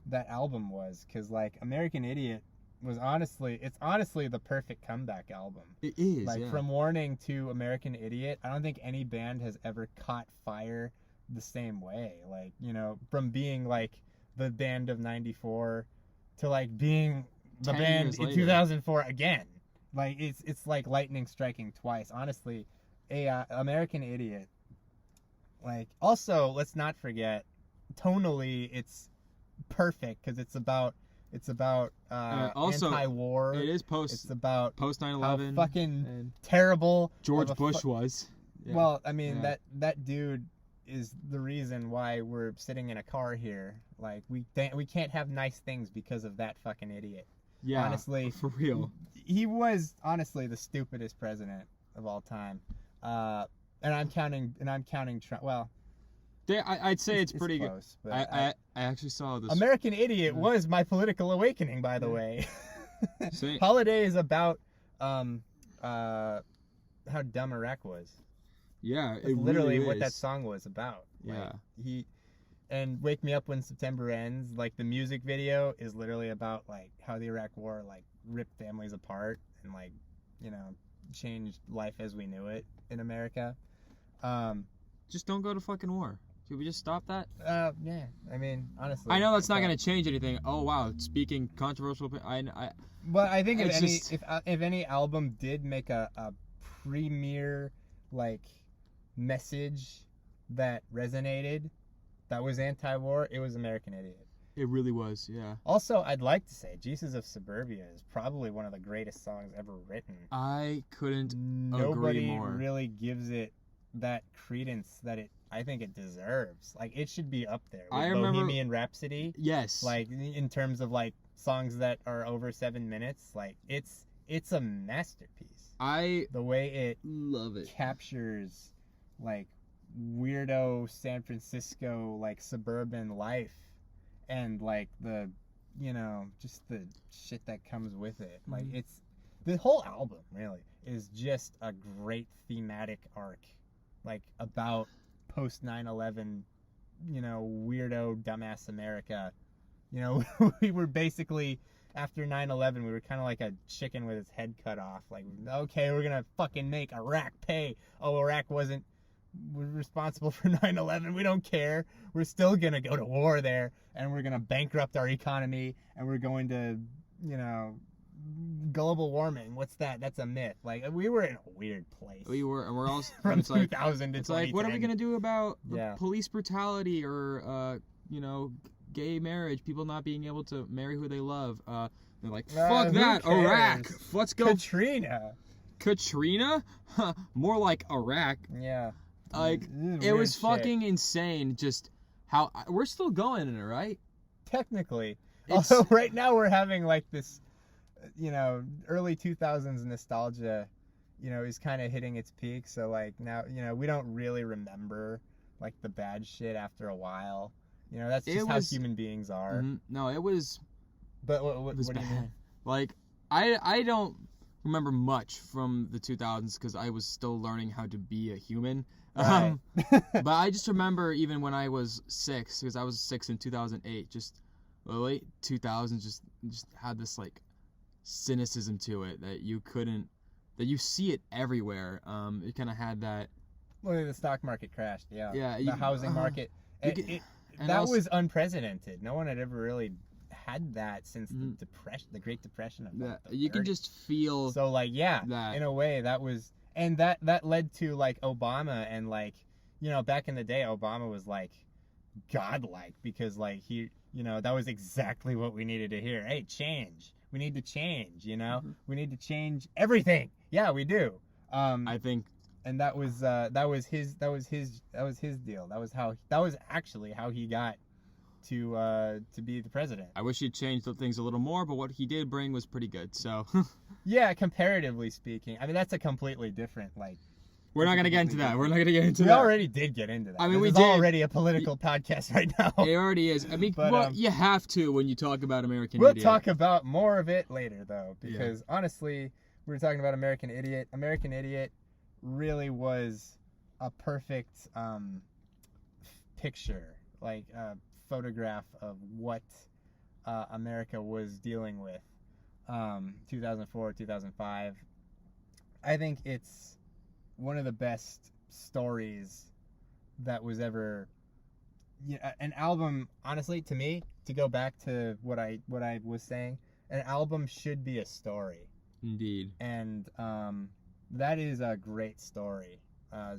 that album was, because like American Idiot was honestly the perfect comeback album. It is, like, from Warning to American Idiot, I don't think any band has ever caught fire the same way. Like, you know, from being like the band of '94 to like being the band in 2004 again. Like it's like lightning striking twice. Honestly, American Idiot. Like, also, let's not forget tonally it's perfect because it's about also, anti-war. It is It's about post how 9/11 fucking and terrible George Bush was. Yeah. Well, I mean Yeah. that dude is the reason why we're sitting in a car here. Like we can't have nice things because of that fucking idiot. Yeah, honestly, for real. He was honestly the stupidest president of all time. And I'm counting Trump. Well, I'd say it's pretty close, good. But I actually saw this. American Idiot was my political awakening, by the way. Holiday is about how dumb Iraq was. Yeah, That's literally what that song was about. Yeah. Like, and Wake Me Up When September Ends, like the music video is literally about like how the Iraq War like ripped families apart and like, you know, changed life as we knew it in America. Just don't go to fucking war. Should we just stop that? Yeah. I mean, honestly. I know that's not gonna change anything. Oh wow, speaking controversial. But I think if any album did make a premier like message that resonated, that was anti-war, it was American Idiot. It really was, yeah. Also, I'd like to say Jesus of Suburbia is probably one of the greatest songs ever written. I couldn't Nobody agree more. really gives it that credence that I think it deserves. Like, it should be up there with Bohemian Rhapsody. Yes. Like, in terms of like songs that are over 7 minutes, like it's a masterpiece. The way it love it. Captures like weirdo San Francisco like suburban life and like the, you know, just the shit that comes with it. Like it's the whole album really is just a great thematic arc, like about post 9/11, you know, weirdo dumbass America. You know, we were basically after 9/11 we were kind of like a chicken with its head cut off. Like, okay, we're gonna fucking make Iraq pay. Oh, Iraq wasn't responsible for 9/11. We don't care. We're still gonna go to war there, and we're gonna bankrupt our economy, and we're going to, you know, global warming. What's that? That's a myth. Like, we were in a weird place. We were, and we're also from 2000 to it's like, what are we gonna do about police brutality or you know, gay marriage, people not being able to marry who they love? They're like, fuck that, Iraq. Let's go. Katrina? More like Iraq. Yeah. Like, it was fucking insane just how we're still going in it, right? Technically. Although right now we're having like this, you know, early 2000s nostalgia, you know, is kind of hitting its peak. So like now, you know, we don't really remember like the bad shit after a while. You know, that's just how human beings are. No, it was. But what do you mean? Like, I don't remember much from the 2000s because I was still learning how to be a human. Right. But I just remember even when I was 6, because I was 6 in 2008, just the late 2000s just had this like cynicism to it that you see it everywhere. It kind of had that. Well, the stock market crashed. Yeah. Yeah. The housing market. That was unprecedented. No one had ever really had that since the Great Depression of the you 30s. can just feel. So like, yeah, that. In a way that was, and that led to like Obama, and like, you know, back in the day Obama was like godlike because like he, you know, that was exactly what we needed to hear. Hey, change. We need to change, you know? We need to change everything. Yeah, we do. I think. And that was his deal. That was actually how he got to be the president. I wish he'd changed things a little more, but what he did bring was pretty good. So. Yeah, comparatively speaking. I mean, that's a completely different like. We're not gonna get into that. We already did get into that. I mean, it's already a political podcast right now. It already is. I mean, but, well, you have to when you talk about American Idiot. We'll talk about more of it later, though, because honestly, we were talking about American Idiot. American Idiot really was a perfect picture, like a photograph of what America was dealing with 2004, 2005. I think it's one of the best stories that was ever an album. Honestly, to me, to go back to what I was saying, an album should be a story. Indeed. And that is a great story.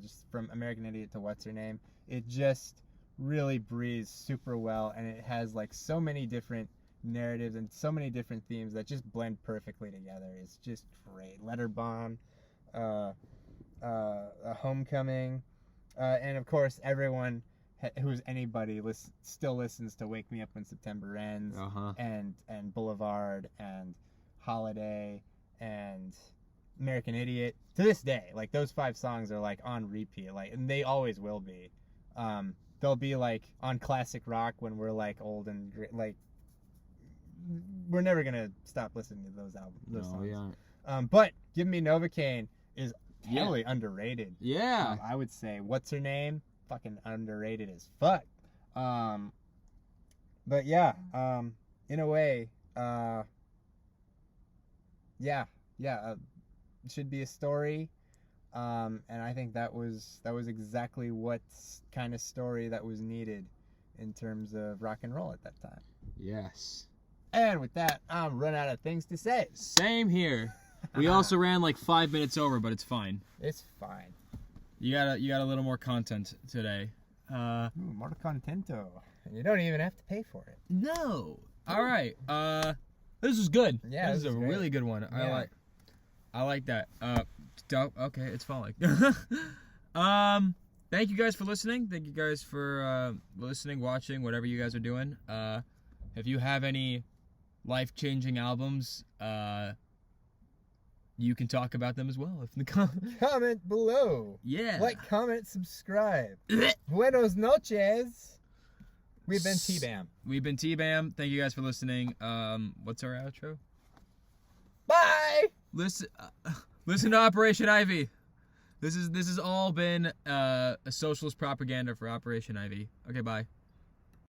Just from American Idiot to What's Her Name, it just really breathes super well, and it has like so many different narratives and so many different themes that just blend perfectly together. It's just great. Letterbomb, a Homecoming, and of course everyone who's anybody still listens to Wake Me Up When September Ends, and Boulevard and Holiday and American Idiot. To this day, like those 5 songs are like on repeat, like, and they always will be. They'll be like on classic rock when we're like old and like we're never gonna stop listening to those albums, those songs. Yeah. But Give Me Novocaine is totally underrated. Yeah. I would say What's Her Name, fucking underrated as fuck. But yeah, in a way, it should be a story. And I think that was exactly what kind of story that was needed in terms of rock and roll at that time. Yes. And with that, I'm run out of things to say. Same here. We also ran like 5 minutes over, but it's fine. It's fine. You got a little more content today. More contento. And you don't even have to pay for it. No. All right. This is good. Yeah, this is a great. really good one. Yeah. I like that. Okay, it's falling. Thank you guys for listening. Thank you guys for listening, watching, whatever you guys are doing. If you have any life-changing albums, you can talk about them as well. Comment below. Yeah. Like, comment, subscribe. Buenos noches. We've been TBBAM. We've been TBBAM. Thank you guys for listening. What's our outro? Bye. Listen to Operation Ivy. This has all been a socialist propaganda for Operation Ivy. Okay, bye.